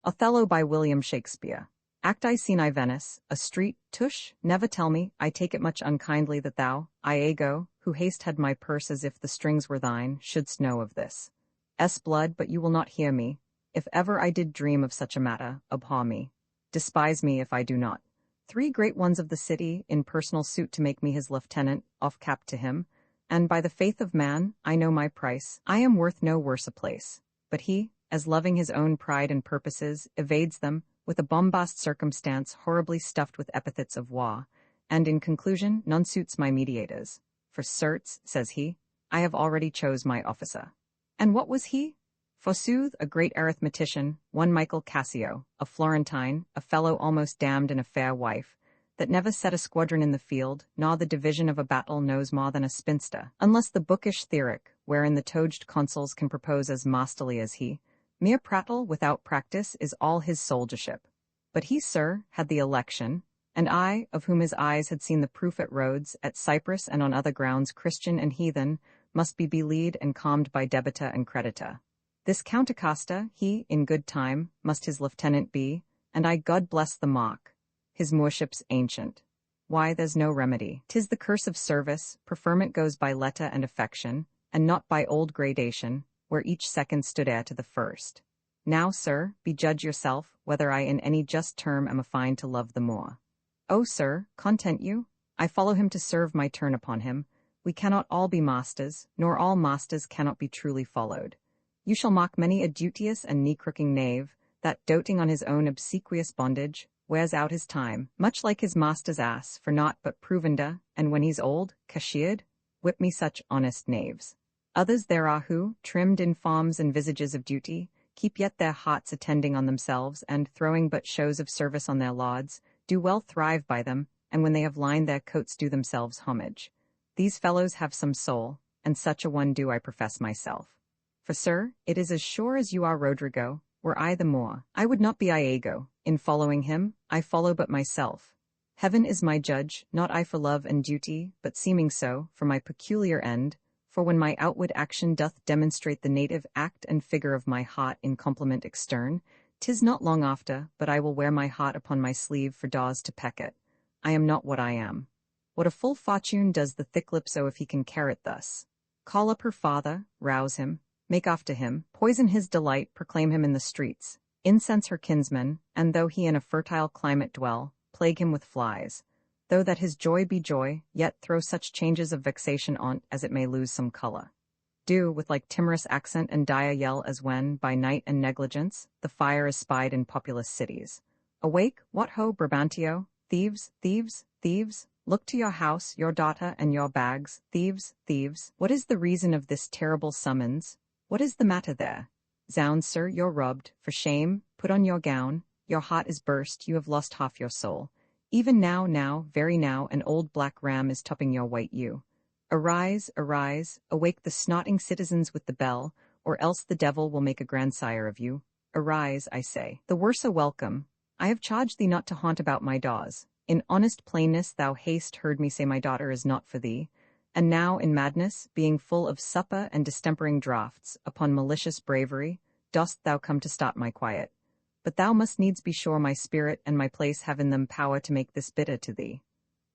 Othello by William Shakespeare. Act I scene I Venice, a street, tush, never tell me, I take it much unkindly that thou, Iago, who haste had my purse as if the strings were thine, shouldst know of this. Blood, but you will not hear me. If ever I did dream of such a matter, abhor me. Despise me if I do not. 3 great ones of the city, in personal suit to make me his lieutenant, off cap to him, and by the faith of man, I know my price, I am worth no worse a place. But he, as loving his own pride and purposes, evades them, with a bombast circumstance horribly stuffed with epithets of war, and in conclusion none suits my mediators. For certes, says he, I have already chose my officer. And what was he? Forsooth, a great arithmetician, one Michael Cassio, a Florentine, a fellow almost damned and a fair wife, that never set a squadron in the field, nor the division of a battle knows more than a spinster, unless the bookish theoric, wherein the toged consuls can propose as masterly as he. Mere prattle without practice is all his soldiership. But he, sir, had the election, and I, of whom his eyes had seen the proof at Rhodes, at Cyprus, and on other grounds, Christian and heathen, must be belied and calmed by debitor and creditor. This Count Acosta, he, in good time, must his lieutenant be, and I God bless the mark. His moorship's ancient. Why, there's no remedy. 'Tis the curse of service, preferment goes by letter and affection, and not by old gradation, where each second stood heir to the first. Now, sir, be judge yourself, whether I in any just term am affined to love the more. Oh, sir, content you? I follow him to serve my turn upon him. We cannot all be masters, nor all masters cannot be truly followed. You shall mock many a duteous and knee-crooking knave, that, doting on his own obsequious bondage, wears out his time, much like his master's ass, for naught but provender, and when he's old, cashiered, whip me such honest knaves. Others there are who, trimmed in forms and visages of duty, keep yet their hearts attending on themselves, and, throwing but shows of service on their lauds, do well thrive by them, and when they have lined their coats do themselves homage. These fellows have some soul, and such a one do I profess myself. For, sir, it is as sure as you are Rodrigo, were I the Moor, I would not be Iago. In following him, I follow but myself. Heaven is my judge, not I for love and duty, but seeming so, for my peculiar end, for when my outward action doth demonstrate the native act and figure of my heart in complement extern, 'tis not long after, but I will wear my heart upon my sleeve for daws to peck it. I am not what I am. What a full fortune does the thick lip so if he can care it thus. Call up her father, rouse him, make after him, poison his delight, proclaim him in the streets, incense her kinsmen, and though he in a fertile climate dwell, plague him with flies. Though that his joy be joy, yet throw such changes of vexation on't as it may lose some colour. Do, with like timorous accent and dire yell as when, by night and negligence, the fire is spied in populous cities. Awake, what ho, Brabantio, thieves, thieves, thieves, look to your house, your daughter, and your bags, thieves, thieves. What is the reason of this terrible summons? What is the matter there? Zounds, sir, you're robbed, for shame, put on your gown, your heart is burst, you have lost half your soul. Even now, very now, an old black ram is topping your white ewe. Arise, arise, awake the snotting citizens with the bell, or else the devil will make a grandsire of you. Arise, I say. The worse a welcome. I have charged thee not to haunt about my daws. In honest plainness thou hast heard me say my daughter is not for thee, and now in madness, being full of supper and distempering draughts, upon malicious bravery, dost thou come to stop my quiet. But thou must needs be sure my spirit and my place have in them power to make this bitter to thee.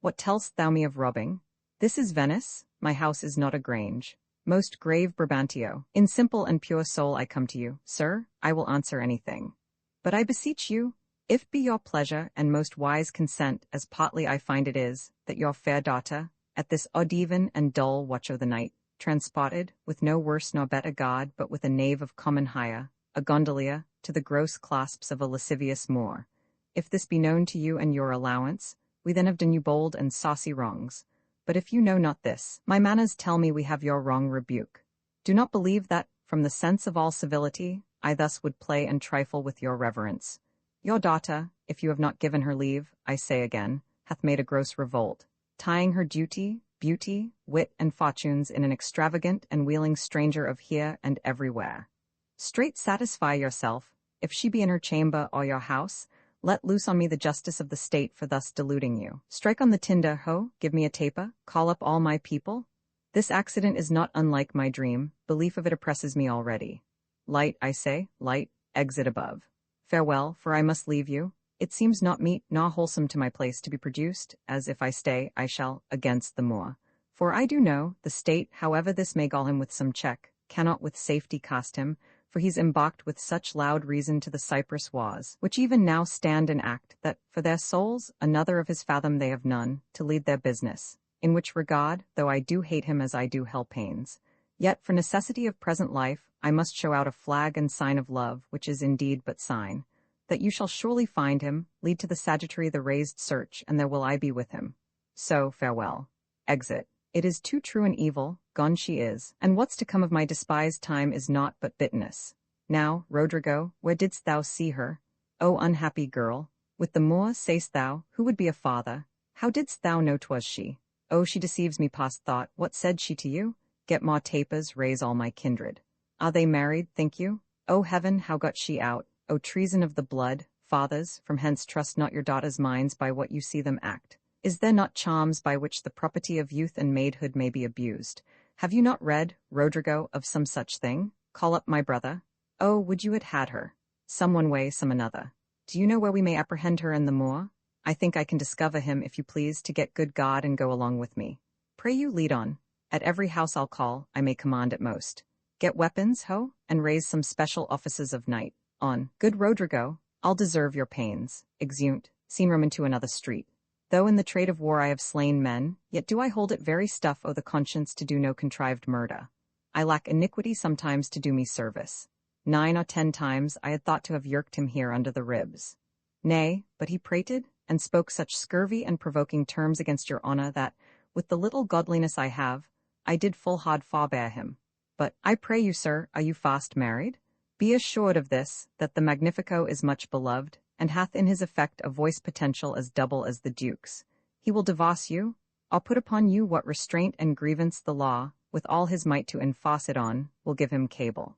What tell'st thou me of robbing? This is Venice, my house is not a grange. Most grave Brabantio, in simple and pure soul I come to you, sir, I will answer anything. But I beseech you, if be your pleasure and most wise consent, as partly I find it is, that your fair daughter, at this odd even and dull watch o' the night, transported, with no worse nor better guard, but with a knave of common hire, a gondolier, to the gross clasps of a lascivious Moor. If this be known to you and your allowance, we then have done you bold and saucy wrongs. But if you know not this, my manners tell me we have your wrong rebuke. Do not believe that, from the sense of all civility, I thus would play and trifle with your reverence. Your daughter, if you have not given her leave, I say again, hath made a gross revolt, tying her duty, beauty, wit, and fortunes in an extravagant and wheeling stranger of here and everywhere. Straight satisfy yourself, if she be in her chamber or your house, let loose on me the justice of the state for thus deluding you. Strike on the tinder, ho, give me a taper, call up all my people. This accident is not unlike my dream, belief of it oppresses me already. Light, I say, light, exit above. Farewell, for I must leave you. It seems not meet nor wholesome to my place to be produced, as if I stay, I shall, against the moor. For I do know, the state, however this may gall him with some check, cannot with safety cast him, for he's embarked with such loud reason to the Cyprus wars, which even now stand in act, that, for their souls, another of his fathom they have none, to lead their business. In which regard, though I do hate him as I do hell pains, yet for necessity of present life, I must show out a flag and sign of love, which is indeed but sign, that you shall surely find him, lead to the Sagittary the raised search, and there will I be with him. So, farewell. Exit. It is too true an evil, gone she is, and what's to come of my despised time is naught but bitterness. Now, Rodrigo, where didst thou see her? O unhappy girl, with the Moor, say'st thou, who would be a father? How didst thou know 'twas she? Oh, she deceives me past thought. What said she to you? Get more tapers, raise all my kindred. Are they married, think you? O heaven, how got she out? O treason of the blood, fathers, from hence trust not your daughters' minds by what you see them act. Is there not charms by which the property of youth and maidhood may be abused? Have you not read, Rodrigo, of some such thing? Call up my brother. Oh, would you had her? Some one way, some another. Do you know where we may apprehend her in the moor? I think I can discover him, if you please, to get good guard and go along with me. Pray you lead on. At every house I'll call, I may command at most. Get weapons, ho, and raise some special offices of night. On, good Rodrigo, I'll deserve your pains. Exeunt, scene room into another street. Though in the trade of war I have slain men, yet do I hold it very stuff o' the conscience to do no contrived murder. I lack iniquity sometimes to do me service. 9 or 10 times I had thought to have yerked him here under the ribs. Nay, but he prated, and spoke such scurvy and provoking terms against your honour that, with the little godliness I have, I did full hard forbear him. But, I pray you, sir, are you fast married? Be assured of this, that the Magnifico is much beloved, and hath in his effect a voice potential as double as the Duke's. He will divorce you. I'll put upon you what restraint and grievance the law, with all his might to enforce it on, will give him cable.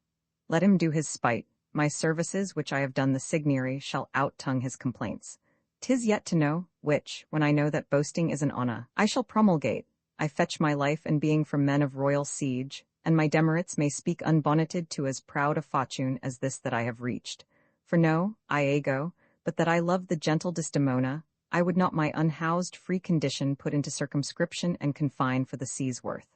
Let him do his spite. My services, which I have done the Signory, shall out-tongue his complaints. 'Tis yet to know, which, when I know that boasting is an honour, I shall promulgate. I fetch my life and being from men of royal siege, and my demerits may speak unbonneted to as proud a fortune as this that I have reached. For no, Iago, but that I love the gentle Desdemona, I would not my unhoused free condition put into circumscription and confine for the sea's worth.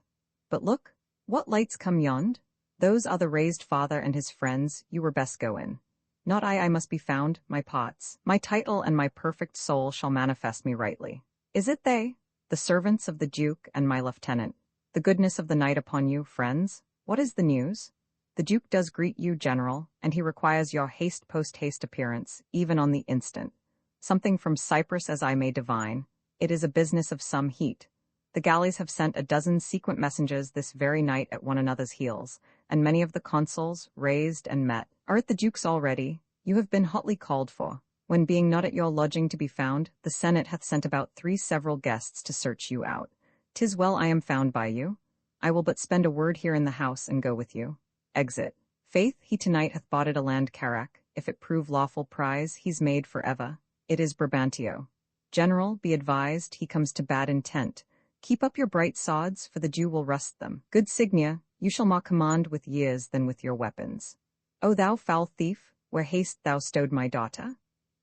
But look, what lights come yond? Those are the raised father and his friends, you were best go in. Not I must be found, my pots, my title and my perfect soul shall manifest me rightly. Is it they, the servants of the Duke and my lieutenant? The goodness of the night upon you, friends. What is the news? The Duke does greet you, General, and he requires your haste post-haste appearance, even on the instant. Something from Cyprus as I may divine. It is a business of some heat. The galleys have sent a dozen sequent messengers this very night at one another's heels, and many of the consuls, raised and met, are at the Duke's already. You have been hotly called for. When being not at your lodging to be found, the Senate hath sent about 3 several guests to search you out. 'Tis well I am found by you. I will but spend a word here in the house and go with you. Exit. Faith, he tonight hath boughted a land carrack. If it prove lawful prize, he's made for ever. It is Brabantio. General, be advised, he comes to bad intent. Keep up your bright swords, for the Jew will rust them. Good Signia, you shall more command with years than with your weapons. O thou foul thief, where hast thou stowed my daughter?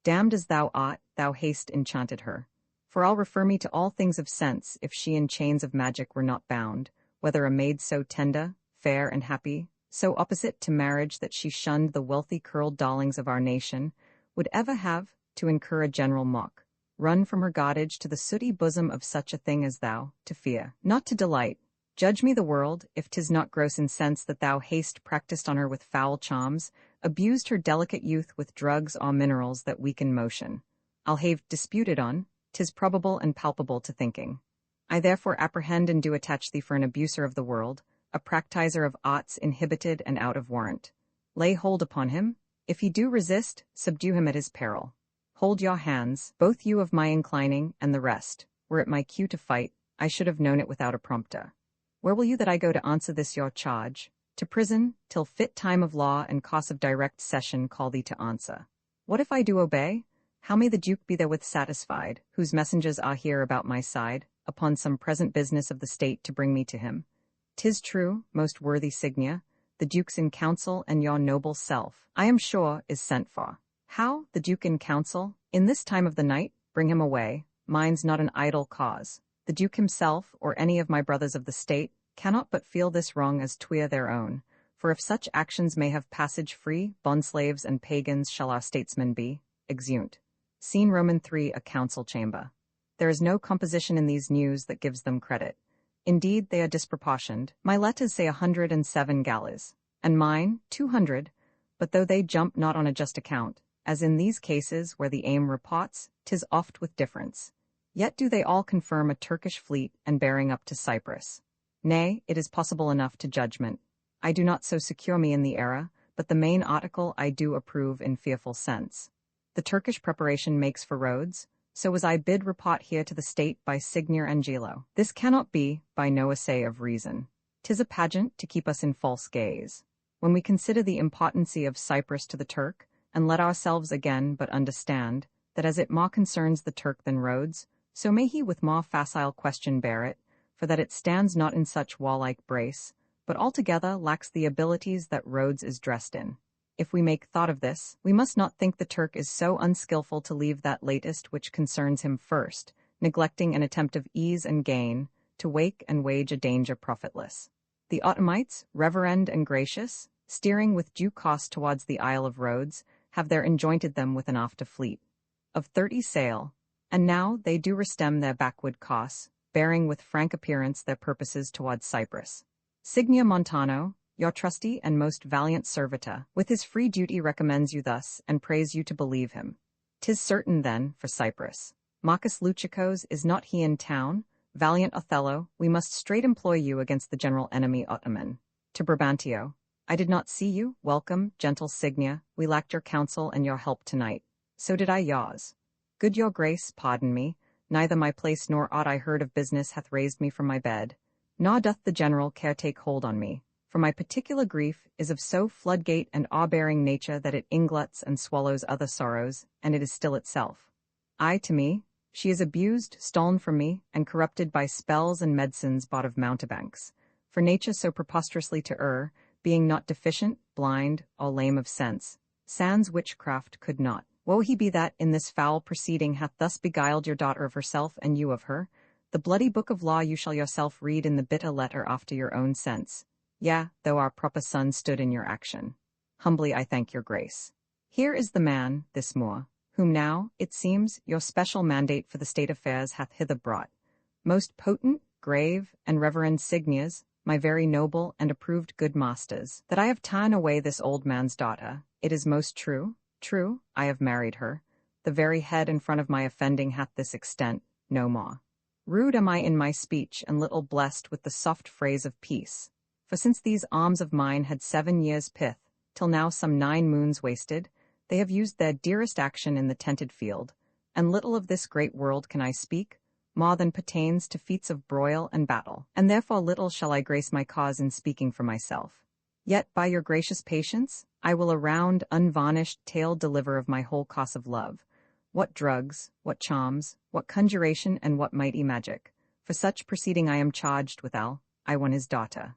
Damned as thou art, thou hast enchanted her. For I'll refer me to all things of sense, if she in chains of magic were not bound, whether a maid so tender, fair and happy, so opposite to marriage that she shunned the wealthy curled darlings of our nation, would ever have, to incur a general mock, run from her godage to the sooty bosom of such a thing as thou, to fear, not to delight. Judge me the world, if 'tis not gross in sense that thou hast practised on her with foul charms, abused her delicate youth with drugs or minerals that weaken motion. I'll have disputed on, 'tis probable and palpable to thinking. I therefore apprehend and do attach thee for an abuser of the world, a practiser of arts inhibited and out of warrant. Lay hold upon him. If he do resist, subdue him at his peril. Hold your hands, both you of my inclining, and the rest. Were it my cue to fight, I should have known it without a prompter. Where will you that I go to answer this your charge? To prison, till fit time of law and cause of direct session call thee to answer. What if I do obey? How may the Duke be therewith satisfied, whose messengers are here about my side, upon some present business of the state to bring me to him? 'Tis true, most worthy Signia, the Duke's in council and your noble self, I am sure, is sent for. How, the Duke in council, in this time of the night, bring him away, mine's not an idle cause. The Duke himself, or any of my brothers of the state, cannot but feel this wrong as twere their own. For if such actions may have passage free, bondslaves and pagans shall our statesmen be. Exeunt. Scene Roman 3, a council chamber. There is no composition in these news that gives them credit. Indeed, they are disproportioned. My letters say 107 galleys, and mine 200, but though they jump not on a just account, as in these cases where the aim reports, 'tis oft with difference. Yet do they all confirm a Turkish fleet and bearing up to Cyprus. Nay, it is possible enough to judgment. I do not so secure me in the error, but the main article I do approve in fearful sense. The Turkish preparation makes for roads, so as I bid report here to the state by Signor Angelo. This cannot be, by no essay of reason. 'Tis a pageant to keep us in false gaze. When we consider the importancy of Cyprus to the Turk, and let ourselves again but understand, that as it more concerns the Turk than Rhodes, so may he with more facile question bear it, for that it stands not in such warlike brace, but altogether lacks the abilities that Rhodes is dressed in. If we make thought of this, we must not think the Turk is so unskilful to leave that latest which concerns him first, neglecting an attempt of ease and gain, to wake and wage a danger profitless. The Ottomites, reverend and gracious, steering with due cost towards the Isle of Rhodes, have there enjointed them with an after fleet of 30 sail, and now they do restem their backward costs, bearing with frank appearance their purposes towards Cyprus. Signia Montano, your trusty and most valiant servitor, with his free duty recommends you thus, and prays you to believe him. 'Tis certain then, for Cyprus. Marcus Luchicos, is not he in town? Valiant Othello, we must straight employ you against the general enemy Ottoman. To Brabantio, I did not see you. Welcome, gentle Signia, we lacked your counsel and your help tonight. So did I yours. Good your grace, pardon me, neither my place nor aught I heard of business hath raised me from my bed, nor doth the general care take hold on me, for my particular grief is of so floodgate and awe-bearing nature that it ingluts and swallows other sorrows, and it is still itself. Ay to me, she is abused, stolen from me, and corrupted by spells and medicines bought of mountebanks. For nature so preposterously to err, being not deficient, blind, or lame of sense, sans witchcraft could not. Woe he be that in this foul proceeding hath thus beguiled your daughter of herself and you of her. The bloody book of law you shall yourself read in the bitter letter after your own sense. Yea, though our proper son stood in your action. Humbly I thank your grace. Here is the man, this Moor, whom now, it seems, your special mandate for the state affairs hath hither brought. Most potent, grave, and reverend Signias, my very noble and approved good masters, that I have ta'en away this old man's daughter, it is most true. True, I have married her. The very head and front of my offending hath this extent, no more. Rude am I in my speech, and little blessed with the soft phrase of peace. For since these arms of mine had 7 years' pith, till now some 9 moons wasted, they have used their dearest action in the tented field, and little of this great world can I speak, more than pertains to feats of broil and battle, and therefore little shall I grace my cause in speaking for myself. Yet, by your gracious patience, I will a round, unvarnished tale deliver of my whole cause of love. What drugs, what charms, what conjuration, and what mighty magic. For such proceeding I am charged withal, I won his daughter.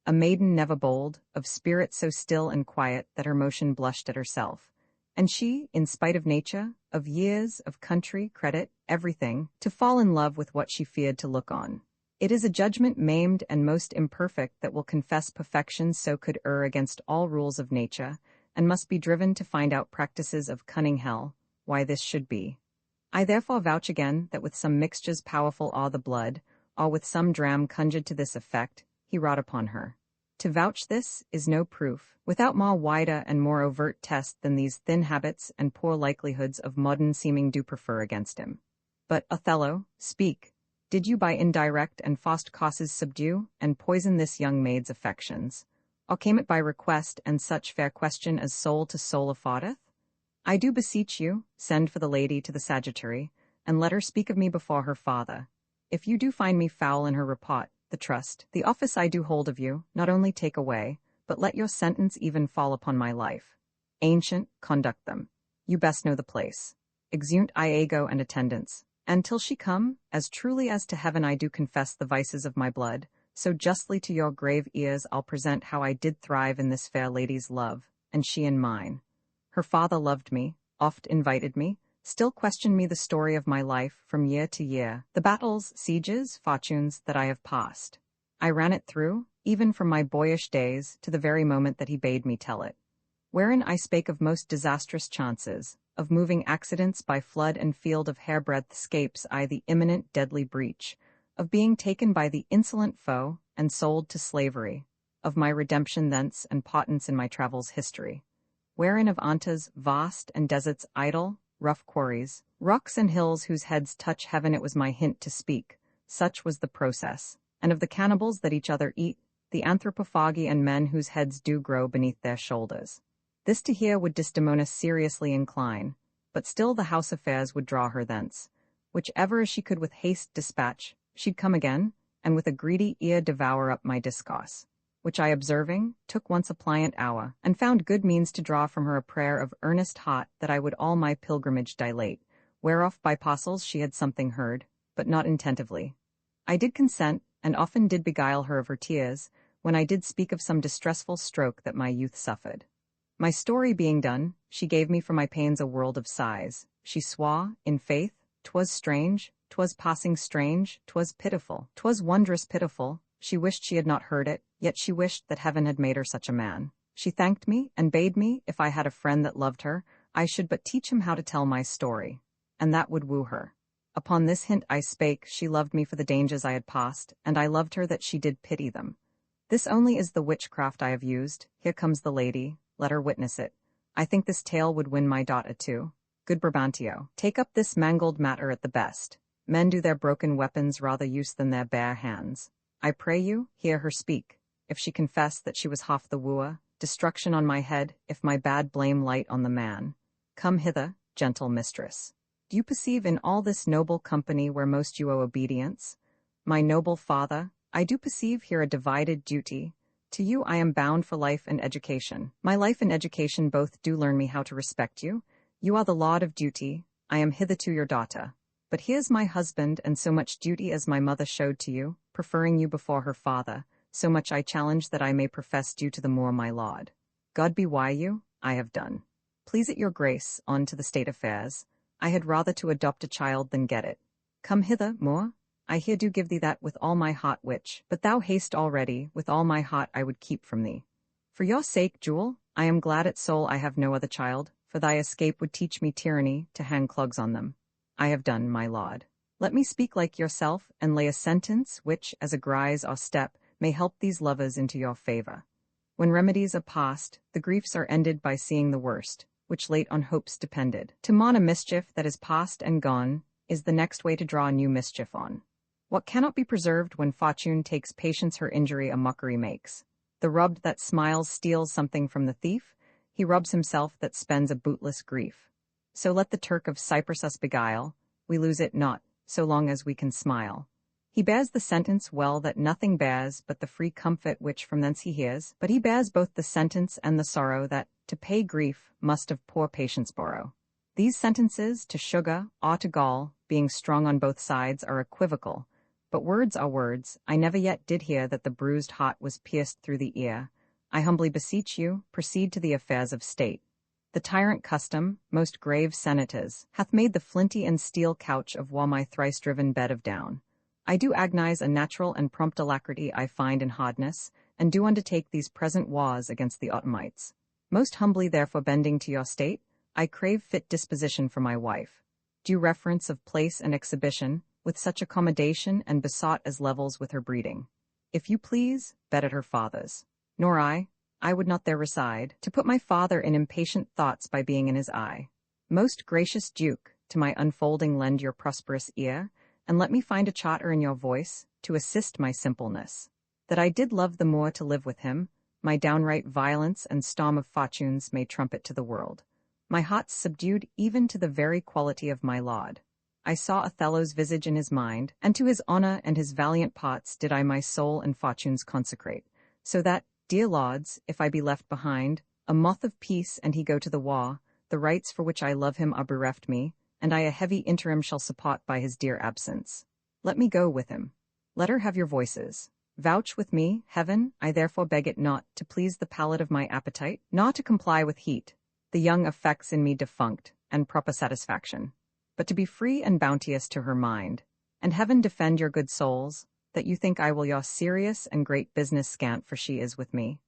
A maiden never bold, of spirit so still and quiet that her motion blushed at herself. And she, in spite of nature, of years, of country, credit, everything, to fall in love with what she feared to look on. It is a judgment maimed and most imperfect that will confess perfection so could err against all rules of nature, and must be driven to find out practices of cunning hell, why this should be. I therefore vouch again that with some mixtures powerful awe the blood, or with some dram conjured to this effect, he wrought upon her. To vouch this is no proof, without more wider and more overt test than these thin habits and poor likelihoods of modern seeming do prefer against him. But, Othello, speak. Did you by indirect and fast causes subdue and poison this young maid's affections? Or came it by request and such fair question as soul to soul affordeth? I do beseech you, send for the lady to the sagittary, and let her speak of me before her father. If you do find me foul in her report, the trust, the office I do hold of you, not only take away, but let your sentence even fall upon my life. Ancient, conduct them. You best know the place. Exeunt Iago and attendants. And till she come, as truly as to heaven I do confess the vices of my blood, so justly to your grave ears I'll present how I did thrive in this fair lady's love, and she in mine. Her father loved me, oft invited me, still questioned me the story of my life from year to year, the battles, sieges, fortunes that I have passed. I ran it through, even from my boyish days to the very moment that he bade me tell it, wherein I spake of most disastrous chances, of moving accidents by flood and field, of hairbreadth scapes I the imminent deadly breach, of being taken by the insolent foe and sold to slavery, of my redemption thence and potence in my travels history, wherein of Anta's vast and deserts idle, rough quarries, rocks and hills whose heads touch heaven it was my hint to speak, such was the process, and of the cannibals that each other eat, the anthropophagy and men whose heads do grow beneath their shoulders. This to hear would Desdemona seriously incline, but still the house affairs would draw her thence, whichever as she could with haste dispatch, she'd come again, and with a greedy ear devour up my discourse, which I observing, took once a pliant hour, and found good means to draw from her a prayer of earnest heart that I would all my pilgrimage dilate, whereof by parcels she had something heard, but not intentively. I did consent, and often did beguile her of her tears, when I did speak of some distressful stroke that my youth suffered. My story being done, she gave me for my pains a world of sighs. She swore, in faith, 'twas strange, 'twas passing strange, 'twas pitiful, 'twas wondrous pitiful. She wished she had not heard it, yet she wished that heaven had made her such a man. She thanked me, and bade me, if I had a friend that loved her, I should but teach him how to tell my story, and that would woo her. Upon this hint I spake, she loved me for the dangers I had passed, and I loved her that she did pity them. This only is the witchcraft I have used. Here comes the lady, let her witness it. I think this tale would win my daughter too. Good Brabantio, take up this mangled matter at the best. Men do their broken weapons rather use than their bare hands. I pray you, hear her speak. If she confess that she was half the wooer, destruction on my head, if my bad blame light on the man. Come hither, gentle mistress. Do you perceive in all this noble company where most you owe obedience? My noble father, I do perceive here a divided duty. To you I am bound for life and education. My life and education both do learn me how to respect you. You are the laud of duty, I am hitherto your daughter. But here's my husband, and so much duty as my mother showed to you, preferring you before her father, so much I challenge that I may profess due to the more my laud. God be why you, I have done. Please it your grace, on to the state affairs. I had rather to adopt a child than get it. Come hither, Moor. I here do give thee that with all my heart which, but thou hast already, with all my heart I would keep from thee. For your sake, Jewel, I am glad at soul I have no other child, for thy escape would teach me tyranny, to hang clogs on them. I have done, my lord. Let me speak like yourself, and lay a sentence which, as a grise or step, may help these lovers into your favor. When remedies are past, the griefs are ended by seeing the worst, which late on hopes depended. To mon a mischief that is past and gone, is the next way to draw a new mischief on. What cannot be preserved when fortune takes patience her injury a mockery makes. The rubbed that smiles steals something from the thief, he rubs himself that spends a bootless grief. So let the Turk of Cyprus us beguile, we lose it not, so long as we can smile. He bears the sentence well that nothing bears but the free comfort which from thence he hears, but he bears both the sentence and the sorrow that, to pay grief, must of poor patience borrow. These sentences, to sugar, or to gall, being strong on both sides, are equivocal, but words are words. I never yet did hear that the bruised heart was pierced through the ear. I humbly beseech you, proceed to the affairs of state. The tyrant custom, most grave senators, hath made the flinty and steel couch of war my thrice-driven bed of down. I do agonize a natural and prompt alacrity I find in hardness, and do undertake these present wars against the Ottomites. Most humbly therefore bending to your state, I crave fit disposition for my wife. Due reference of place and exhibition, with such accommodation and besought as levels with her breeding. If you please, bed at her father's. Nor I would not there reside, to put my father in impatient thoughts by being in his eye. Most gracious Duke, to my unfolding lend your prosperous ear, and let me find a charter in your voice, to assist my simpleness. That I did love the more to live with him, my downright violence and storm of fortunes may trumpet to the world. My heart's subdued even to the very quality of my laud. I saw Othello's visage in his mind, and to his honour and his valiant parts did I my soul and fortunes consecrate, so that, dear lords, if I be left behind, a moth of peace and he go to the war, the rights for which I love him are bereft me, and I a heavy interim shall support by his dear absence. Let me go with him. Let her have your voices. Vouch with me, heaven, I therefore beg it not, to please the palate of my appetite, nor to comply with heat, the young affects in me defunct, and proper satisfaction, but to be free and bounteous to her mind. And heaven defend your good souls, that you think I will your serious and great business scant for she is with me.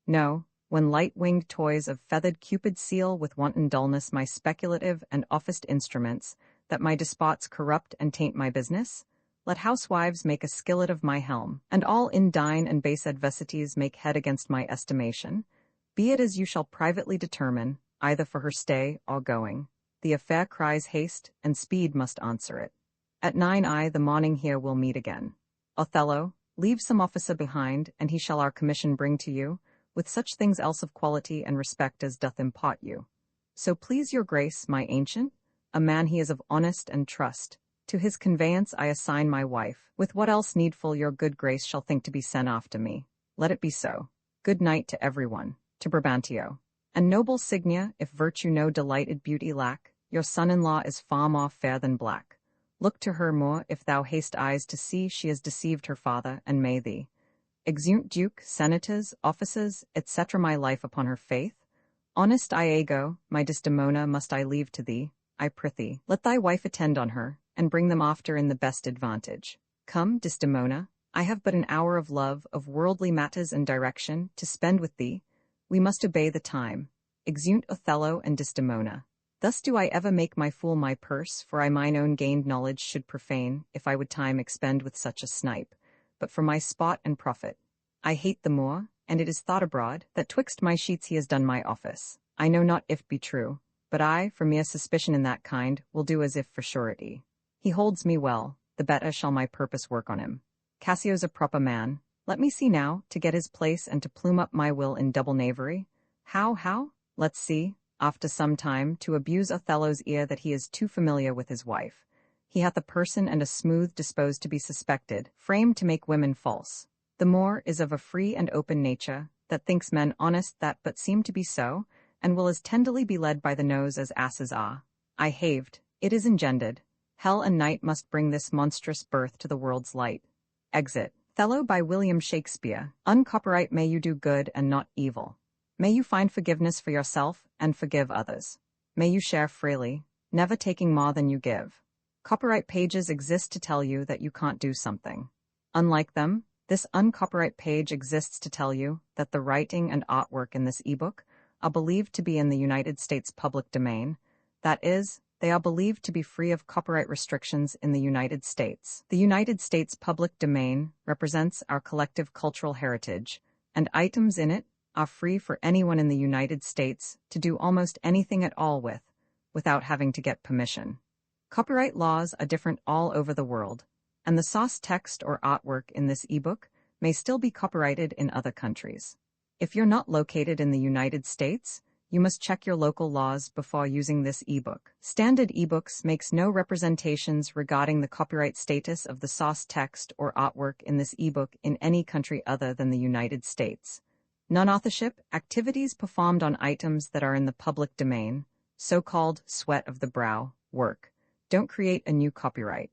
No, when light-winged toys of feathered Cupid seal with wanton dullness my speculative and officed instruments, that my despots corrupt and taint my business, let housewives make a skillet of my helm, and all indine and base adversities make head against my estimation. Be it as you shall privately determine, either for her stay or going. The affair cries haste, and speed must answer it. At 9 the morning here we'll meet again. Othello, leave some officer behind, and he shall our commission bring to you, with such things else of quality and respect as doth impart you. So please your grace, my ancient, a man he is of honest and trust, to his conveyance I assign my wife, with what else needful your good grace shall think to be sent after me. Let it be so. Good night to every one, to Brabantio. And noble Signia, if virtue no delighted beauty lack, your son-in-law is far more fair than black. Look to her more, if thou hast eyes to see she has deceived her father, and may thee exeunt duke, senators, officers, etc. my life upon her faith. Honest Iago, my Desdemona must I leave to thee, I prithee. Let thy wife attend on her, and bring them after in the best advantage. Come, Desdemona, I have but an hour of love, of worldly matters and direction, to spend with thee. We must obey the time. Exeunt Othello and Desdemona. Thus do I ever make my fool my purse, for I mine own gained knowledge should profane, if I would time expend with such a snipe. But for my spot and profit, I hate the Moor, and it is thought abroad, that twixt my sheets he has done my office. I know not if be true, but I, for mere suspicion in that kind, will do as if for surety. He holds me well, the better shall my purpose work on him. Cassio's a proper man. Let me see now, to get his place and to plume up my will in double knavery. How? Let's see. After some time, to abuse Othello's ear that he is too familiar with his wife. He hath a person and a smooth disposed to be suspected, framed to make women false. The Moor is of a free and open nature, that thinks men honest that but seem to be so, and will as tenderly be led by the nose as asses are. I haved, it is engendered. Hell and night must bring this monstrous birth to the world's light. Exit. Othello by William Shakespeare. Uncopyright may you do good and not evil. May you find forgiveness for yourself and forgive others. May you share freely, never taking more than you give. Copyright pages exist to tell you that you can't do something. Unlike them, this uncopyright page exists to tell you that the writing and artwork in this ebook are believed to be in the United States public domain. That is, they are believed to be free of copyright restrictions in the United States. The United States public domain represents our collective cultural heritage, and items in it are free for anyone in the United States to do almost anything at all with, without having to get permission. Copyright laws are different all over the world, and the source text or artwork in this ebook may still be copyrighted in other countries. If you're not located in the United States, you must check your local laws before using this ebook. Standard ebooks makes no representations regarding the copyright status of the source text or artwork in this ebook in any country other than the United States. Non-authorship activities performed on items that are in the public domain, so-called sweat of the brow, work, don't create a new copyright.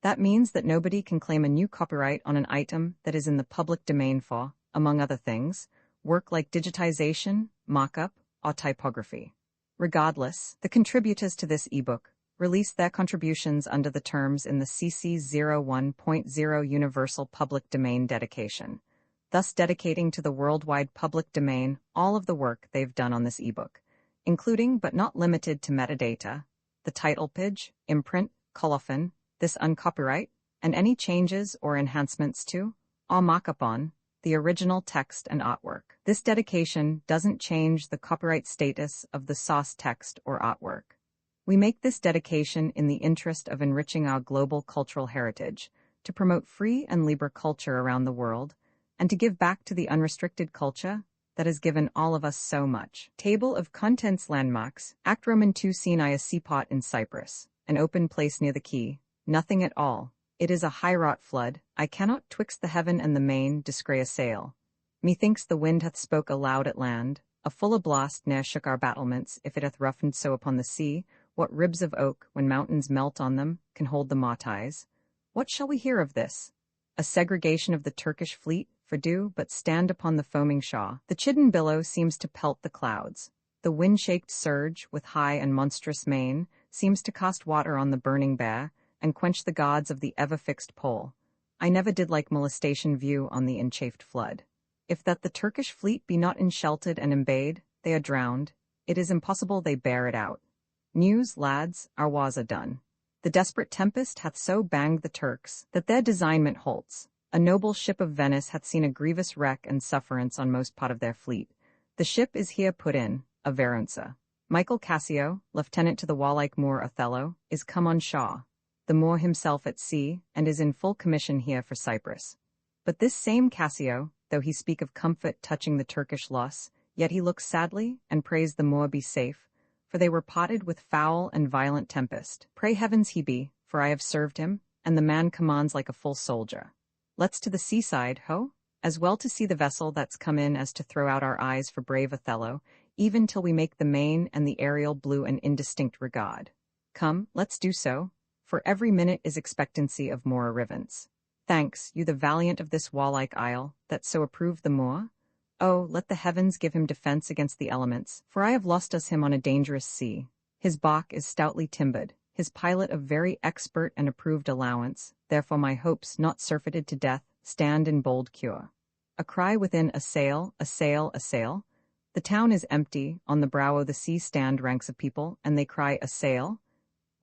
That means that nobody can claim a new copyright on an item that is in the public domain for, among other things, work like digitization, mock-up, or typography. Regardless, the contributors to this ebook release their contributions under the terms in the CC 01.0 Universal Public Domain Dedication, thus dedicating to the worldwide public domain all of the work they've done on this ebook, including but not limited to metadata, the title page, imprint, colophon, this uncopyright, and any changes or enhancements to, or mock-up on, the original text and artwork. This dedication doesn't change the copyright status of the source text or artwork. We make this dedication in the interest of enriching our global cultural heritage, to promote free and libre culture around the world, and to give back to the unrestricted culture that has given all of us so much. Table of Contents Landmarks. Act Roman 2 Scene I a seaport in Cyprus, an open place near the quay, nothing at all. It is a high-wrought flood, I cannot twixt the heaven and the main descry a sail. Methinks the wind hath spoke aloud at land, a full blast ne'er shook our battlements, if it hath roughened so upon the sea, what ribs of oak, when mountains melt on them, can hold the mawties? What shall we hear of this? A segregation of the Turkish fleet, for do but stand upon the foaming shaw. The chidden billow seems to pelt the clouds. The wind-shaked surge, with high and monstrous mane, seems to cast water on the burning bear, and quench the gods of the ever-fixed pole. I never did like molestation view on the enchafed flood. If that the Turkish fleet be not inshelted and embayed, they are drowned. It is impossible they bear it out. News, lads, our wars are done. The desperate tempest hath so banged the Turks, that their designment halts. A noble ship of Venice hath seen a grievous wreck and sufferance on most part of their fleet. The ship is here put in, a Veronsa. Michael Cassio, lieutenant to the warlike Moor Othello, is come on shore. The Moor himself at sea, and is in full commission here for Cyprus. But this same Cassio, though he speak of comfort touching the Turkish loss, yet he looks sadly, and prays the Moor be safe, for they were potted with foul and violent tempest. Pray heavens he be, for I have served him, and the man commands like a full soldier. Let's to the seaside, ho? As well to see the vessel that's come in as to throw out our eyes for brave Othello, even till we make the main and the aerial blue an indistinct regard. Come, let's do so, for every minute is expectancy of more arrivance. Thanks, you the valiant of this warlike isle, that so approve the Moor. Oh, let the heavens give him defence against the elements, for I have lost us him on a dangerous sea. His bark is stoutly timbered, his pilot of very expert and approved allowance, therefore my hopes, not surfeited to death, stand in bold cure. A cry within, a sail, a sail, a sail. The town is empty, on the brow of the sea stand ranks of people, and they cry, a sail.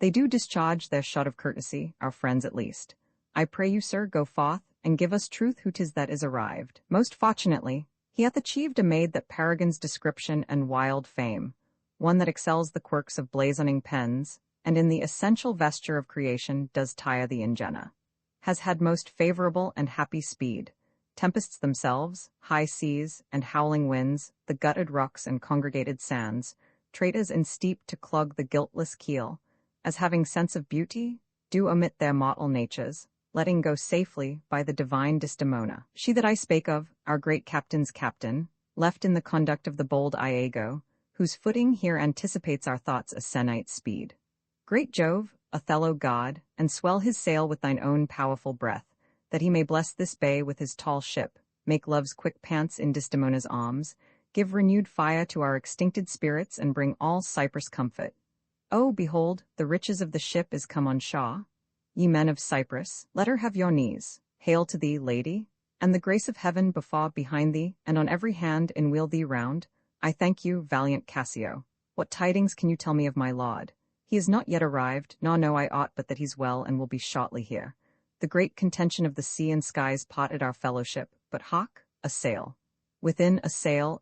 They do discharge their shot of courtesy, our friends at least. I pray you, sir, go forth, and give us truth who 'tis that is arrived. Most fortunately, he hath achieved a maid that paragons description and wild fame, one that excels the quirks of blazoning pens, and in the essential vesture of creation does tire the ingenua. Has had most favorable and happy speed. Tempests themselves, high seas, and howling winds, the gutted rocks and congregated sands, traitors and steep to clog the guiltless keel, as having sense of beauty, do omit their mortal natures, letting go safely by the divine Desdemona. She that I spake of, our great captain's captain, left in the conduct of the bold Iago, whose footing here anticipates our thoughts a sennight speed. Great Jove, Othello god, and swell his sail with thine own powerful breath, that he may bless this bay with his tall ship, make love's quick pants in Desdemona's arms, give renewed fire to our extincted spirits, and bring all Cyprus comfort. Oh, behold, the riches of the ship is come on shore. Ye men of Cyprus, let her have your knees. Hail to thee, lady, and the grace of heaven before, behind thee, and on every hand enwheel thee round. I thank you, valiant Cassio. What tidings can you tell me of my lord? He is not yet arrived, nor know I aught but that he's well and will be shortly here. The great contention of the sea and skies potted our fellowship, but hark, a sail. Within, a sail,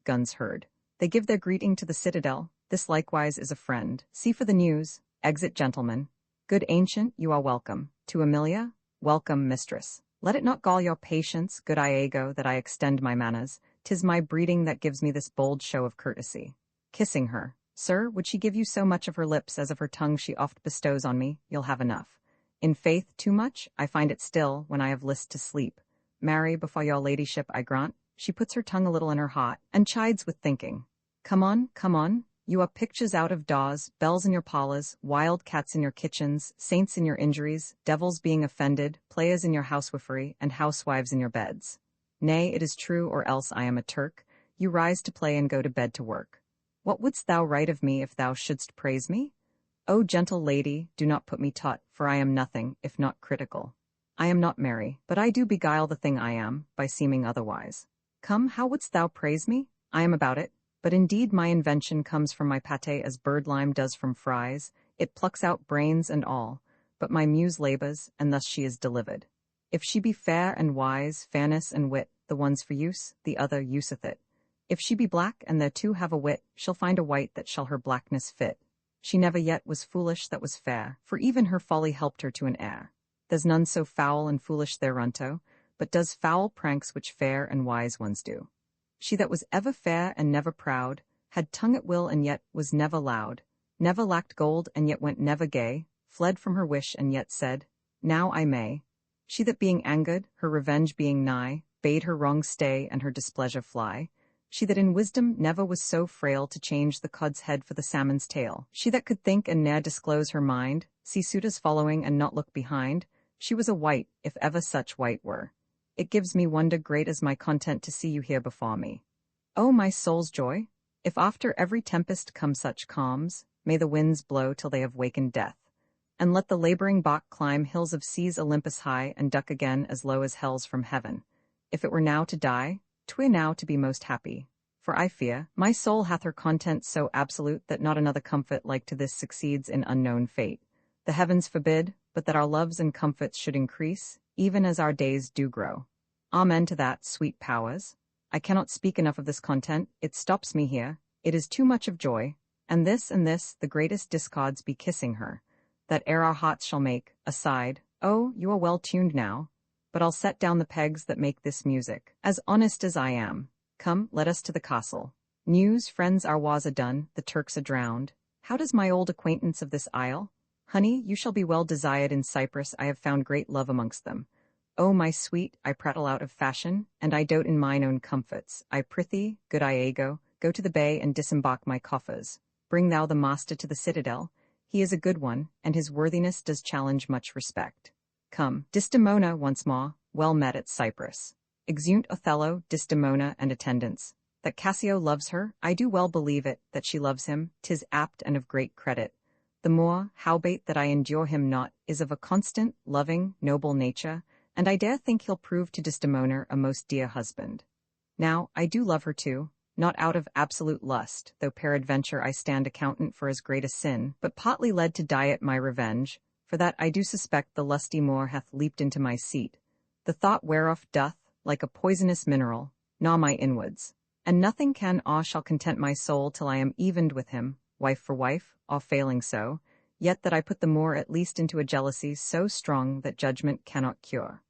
guns heard. They give their greeting to the citadel. This likewise is a friend. See for the news. Exit, gentlemen. Good ancient, you are welcome. To Emilia, welcome, mistress. Let it not gall your patience, good Iago, that I extend my manners. 'Tis my breeding that gives me this bold show of courtesy. Kissing her. Sir, would she give you so much of her lips as of her tongue she oft bestows on me, you'll have enough. In faith, too much, I find it still, when I have list to sleep. Marry, before your ladyship, I grant, she puts her tongue a little in her heart, and chides with thinking. Come on, you are pictures out of doors, bells in your parlors, wild cats in your kitchens, saints in your injuries, devils being offended, players in your housewifery, and housewives in your beds. Nay, it is true, or else I am a Turk. You rise to play and go to bed to work. What wouldst thou write of me if thou shouldst praise me? O gentle lady, do not put me taut, for I am nothing, if not critical. I am not merry, but I do beguile the thing I am, by seeming otherwise. Come, how wouldst thou praise me? I am about it, but indeed my invention comes from my pate as bird-lime does from fries, it plucks out brains and all, but my muse labours, and thus she is delivered. If she be fair and wise, fairness and wit, the one's for use, the other useth it. If she be black, and the two have a wit, she'll find a white that shall her blackness fit. She never yet was foolish that was fair, for even her folly helped her to an heir. There's none so foul and foolish thereunto, but does foul pranks which fair and wise ones do. She that was ever fair and never proud, had tongue at will and yet was never loud, never lacked gold and yet went never gay, fled from her wish and yet said, now I may. She that being angered, her revenge being nigh, bade her wrong stay and her displeasure fly. She that in wisdom never was so frail to change the cod's head for the salmon's tail. She that could think and ne'er disclose her mind, see suitors following and not look behind. She was a wight, if ever such wight were. It gives me wonder great as my content to see you here before me. Oh, my soul's joy! If after every tempest come such calms, may the winds blow till they have wakened death. And let the laboring bark climb hills of seas Olympus high and duck again as low as hells from heaven. If it were now to die, 'twere now to be most happy. For I fear, my soul hath her content so absolute that not another comfort like to this succeeds in unknown fate. The heavens forbid, but that our loves and comforts should increase, even as our days do grow. Amen to that, sweet powers. I cannot speak enough of this content, it stops me here, it is too much of joy, and this, the greatest discords be kissing her, that ere our hearts shall make, aside, oh, you are well tuned now, but I'll set down the pegs that make this music, as honest as I am. Come, let us to the castle. News, friends, our wars are done, the Turks are drowned. How does my old acquaintance of this isle? Honey, you shall be well desired in Cyprus, I have found great love amongst them. O my sweet, I prattle out of fashion, and I dote in mine own comforts. I prithee, good Iago, go to the bay and disembark my coffers. Bring thou the master to the citadel. He is a good one, and his worthiness does challenge much respect. Come, Desdemona once more, well met at Cyprus. Exeunt Othello, Desdemona, and attendants. That Cassio loves her, I do well believe it, that she loves him, 'tis apt and of great credit. The more, howbeit that I endure him not, is of a constant, loving, noble nature, and I dare think he'll prove to Desdemona a most dear husband. Now, I do love her too, not out of absolute lust, though peradventure I stand accountant for as great a sin, but partly led to diet my revenge, for that I do suspect the lusty Moor hath leaped into my seat, the thought whereof doth, like a poisonous mineral, gnaw my inwards, and nothing can or shall content my soul till I am evened with him, wife for wife, or failing so, yet that I put the Moor at least into a jealousy so strong that judgment cannot cure.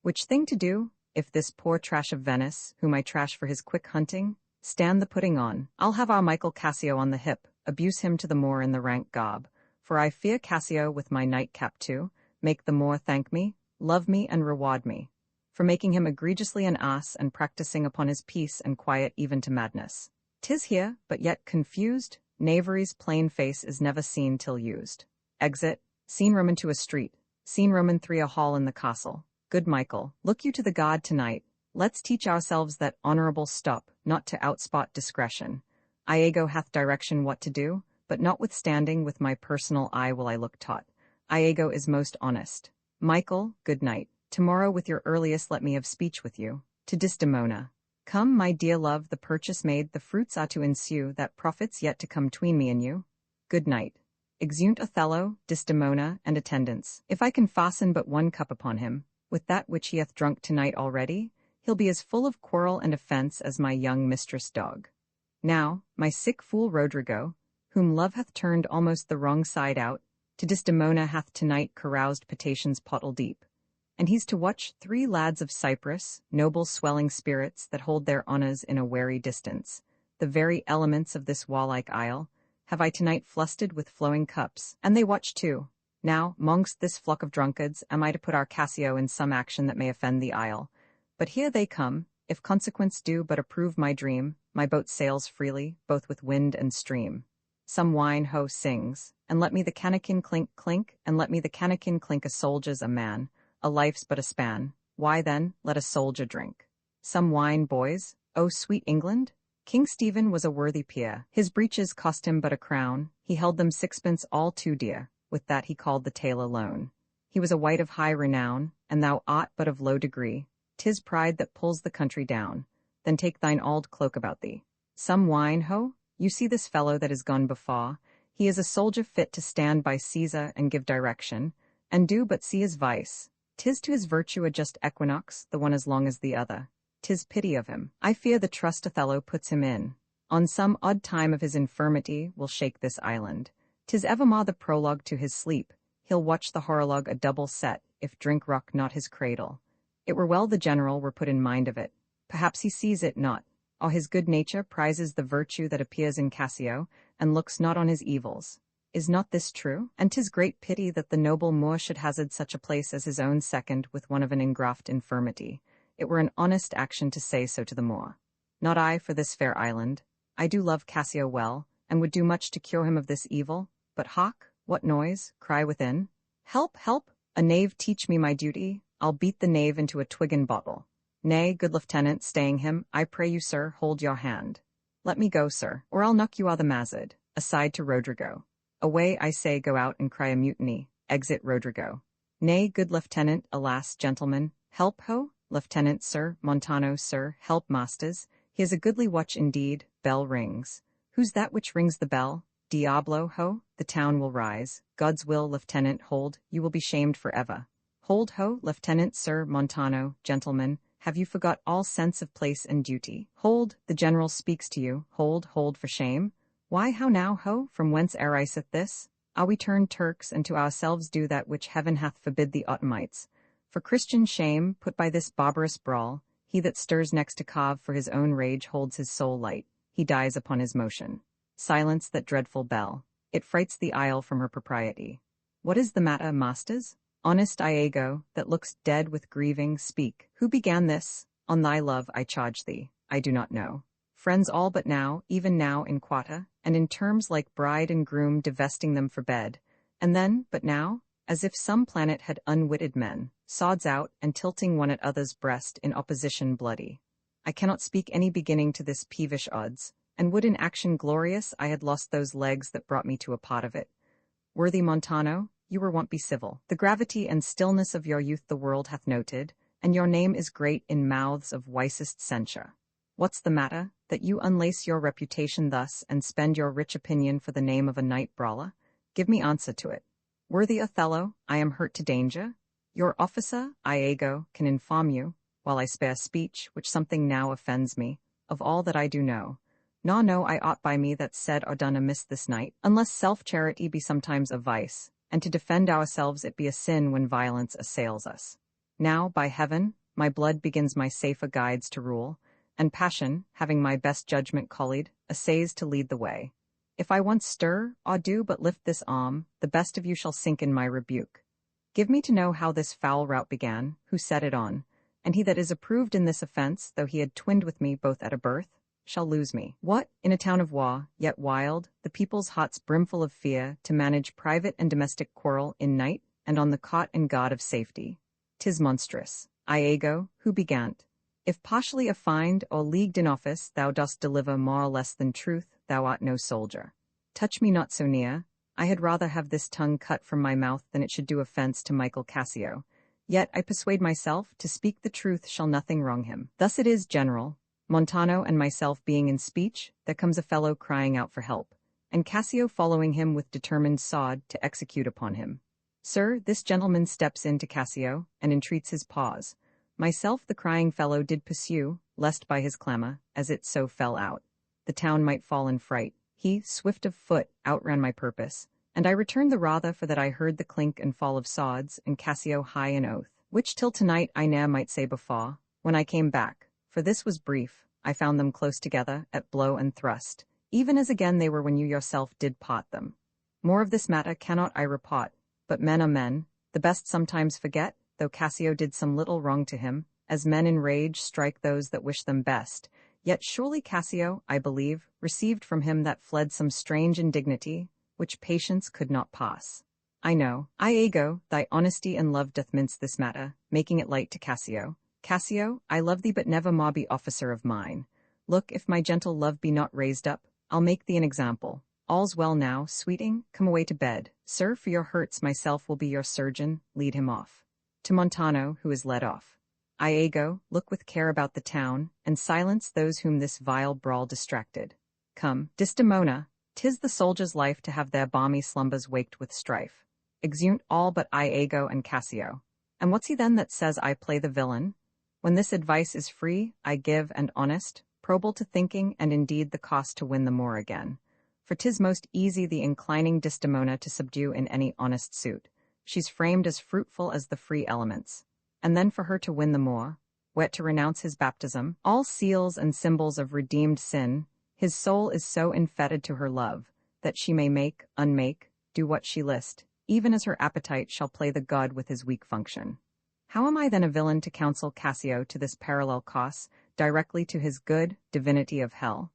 Which thing to do, if this poor trash of Venice, whom I trash for his quick hunting, stand the putting on, I'll have our Michael Cassio on the hip, abuse him to the Moor in the rank gob, for I fear Cassio with my nightcap too, make the Moor thank me, love me and reward me, for making him egregiously an ass and practising upon his peace and quiet even to madness. 'Tis here, but yet confused, knavery's plain face is never seen till used. Exit, scene Roman 2 a street, scene Roman 3 a hall in the castle. Good Michael, look you to the god tonight, let's teach ourselves that honorable stop, not to outspot discretion. Iago hath direction what to do, but notwithstanding with my personal eye will I look taught. Iago is most honest. Michael, good night. Tomorrow with your earliest let me have speech with you. To Desdemona. Come, my dear love, the purchase made, the fruits are to ensue, that profits yet to come tween me and you. Good night. Exeunt Othello, Desdemona, and attendants. If I can fasten but one cup upon him, with that which he hath drunk tonight already, he'll be as full of quarrel and offence as my young mistress dog. Now, my sick fool Rodrigo, whom love hath turned almost the wrong side out, to Desdemona hath tonight caroused potations pottle deep. And he's to watch 3 lads of Cyprus, noble swelling spirits that hold their honours in a wary distance. The very elements of this warlike isle have I tonight flusted with flowing cups, and they watch too. Now, mongst this flock of drunkards, am I to put our Cassio in some action that may offend the isle? But here they come, if consequence do but approve my dream, my boat sails freely, both with wind and stream. Some wine ho sings, and let me the cannikin clink clink, and let me the cannikin clink. A soldier's a man, a life's but a span, why then, let a soldier drink. Some wine, boys, O sweet England? King Stephen was a worthy peer, his breeches cost him but a crown, he held them sixpence all too dear, with that he called the tale alone. He was a wight of high renown, and thou art but of low degree, 'tis pride that pulls the country down, then take thine auld cloak about thee. Some wine, ho? You see this fellow that is gone before, he is a soldier fit to stand by Caesar and give direction, and do but see his vice. 'Tis to his virtue a just equinox, the one as long as the other. 'Tis pity of him. I fear the trust Othello puts him in. On some odd time of his infirmity will shake this island. 'Tis evermore the prologue to his sleep. He'll watch the horologe a double set, if drink rock not his cradle. It were well the general were put in mind of it. Perhaps he sees it not, or his good nature prizes the virtue that appears in Cassio, and looks not on his evils. Is not this true? And 'tis great pity that the noble Moor should hazard such a place as his own second with one of an ingraft infirmity. It were an honest action to say so to the Moor. Not I for this fair island. I do love Cassio well, and would do much to cure him of this evil. But hark, what noise? Cry within. Help, help! A knave teach me my duty. I'll beat the knave into a twig and bottle. Nay, good lieutenant, staying him, I pray you, sir, hold your hand. Let me go, sir, or I'll knock you out the mazad. Aside to Rodrigo. Away, I say, go out and cry a mutiny. Exit Rodrigo. Nay, good lieutenant, alas, gentlemen, help ho? Lieutenant, sir, Montano, sir, help masters. He is a goodly watch indeed. Bell rings. Who's that which rings the bell? Diablo, ho? The town will rise. God's will, lieutenant, hold, you will be shamed forever. Hold, ho, lieutenant, sir, Montano, gentlemen, have you forgot all sense of place and duty? Hold, the general speaks to you. Hold, hold for shame. Why, how now, ho? From whence ariseth this? Are we turned Turks, and to ourselves do that which heaven hath forbid the Ottomites? For Christian shame, put by this barbarous brawl, he that stirs next to carve for his own rage holds his soul light, he dies upon his motion. Silence that dreadful bell. It frights the isle from her propriety. What is the matter, masters? Honest Iago, that looks dead with grieving, speak. Who began this? On thy love I charge thee, I do not know. Friends all but now, even now in quata, and in terms like bride and groom divesting them for bed, and then, but now, as if some planet had unwitted men, sods out, and tilting one at other's breast in opposition bloody. I cannot speak any beginning to this peevish odds, and would in action glorious I had lost those legs that brought me to a part of it. Worthy Montano, you were wont be civil. The gravity and stillness of your youth the world hath noted, and your name is great in mouths of wisest censure. What's the matter, that you unlace your reputation thus, and spend your rich opinion for the name of a knight brawler? Give me answer to it. Worthy Othello, I am hurt to danger. Your officer, Iago, can inform you, while I spare speech, which something now offends me, of all that I do know. Nor know I aught by me that's said or done amiss this night, unless self-charity be sometimes a vice, and to defend ourselves it be a sin when violence assails us. Now, by heaven, my blood begins my safer guides to rule, and passion, having my best judgment collied, essays to lead the way. If I once stir, or do but lift this arm, the best of you shall sink in my rebuke. Give me to know how this foul rout began, who set it on, and he that is approved in this offence, though he had twinned with me both at a birth, shall lose me. What, in a town of war, yet wild, the people's hearts brimful of fear, to manage private and domestic quarrel in night, and on the cot and guard of safety? 'Tis monstrous. Iago, who began't? If partially affined or leagued in office thou dost deliver more or less than truth, thou art no soldier. Touch me not so near. I had rather have this tongue cut from my mouth than it should do offence to Michael Cassio. Yet I persuade myself, to speak the truth shall nothing wrong him. Thus it is, General. Montano and myself being in speech, there comes a fellow crying out for help, and Cassio following him with determined sod to execute upon him. Sir, this gentleman steps in to Cassio, and entreats his pause. Myself the crying fellow did pursue, lest by his clamour, as it so fell out, the town might fall in fright. He, swift of foot, outran my purpose, and I returned the rather for that I heard the clink and fall of sods, and Cassio high in oath, which till tonight I ne'er might say before. When I came back, for this was brief, I found them close together, at blow and thrust, even as again they were when you yourself did pot them. More of this matter cannot I repot, but men are men, the best sometimes forget, though Cassio did some little wrong to him, as men in rage strike those that wish them best, yet surely Cassio, I believe, received from him that fled some strange indignity, which patience could not pass. I know, Iago, thy honesty and love doth mince this matter, making it light to Cassio. Cassio, I love thee but never more be officer of mine. Look, if my gentle love be not raised up, I'll make thee an example. All's well now, sweeting, come away to bed. Sir, for your hurts myself will be your surgeon, lead him off. To Montano, who is led off. Iago, look with care about the town, and silence those whom this vile brawl distracted. Come, Desdemona, 'tis the soldier's life to have their balmy slumbers waked with strife. Exeunt all but Iago and Cassio. And what's he then that says I play the villain? When this advice is free, I give, and honest, probable to thinking, and indeed the cost to win the more again. For 'tis most easy the inclining Desdemona to subdue in any honest suit. She's framed as fruitful as the free elements. And then for her to win the more, wet to renounce his baptism, all seals and symbols of redeemed sin, his soul is so infetted to her love, that she may make, unmake, do what she list, even as her appetite shall play the god with his weak function. How am I then a villain to counsel Cassio to this parallel course, directly to his good divinity of hell?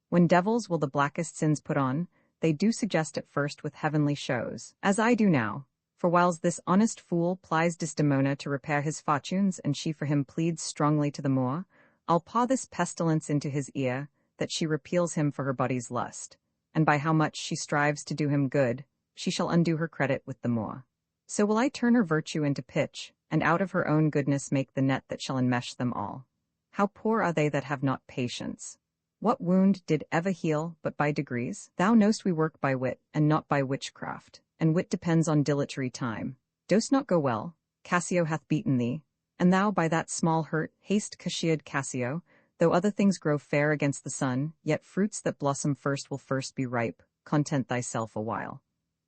When devils will the blackest sins put on, they do suggest at first with heavenly shows, as I do now. For whiles this honest fool plies Desdemona to repair his fortunes, and she for him pleads strongly to the more, I'll paw this pestilence into his ear, that she repeals him for her body's lust, and by how much she strives to do him good, she shall undo her credit with the more. So will I turn her virtue into pitch, and out of her own goodness make the net that shall enmesh them all. How poor are they that have not patience! What wound did ever heal but by degrees? Thou know'st we work by wit, and not by witchcraft, and wit depends on dilatory time. Dost not go well? Cassio hath beaten thee, and thou by that small hurt haste cashiered Cassio. Though other things grow fair against the sun, yet fruits that blossom first will first be ripe. Content thyself a while.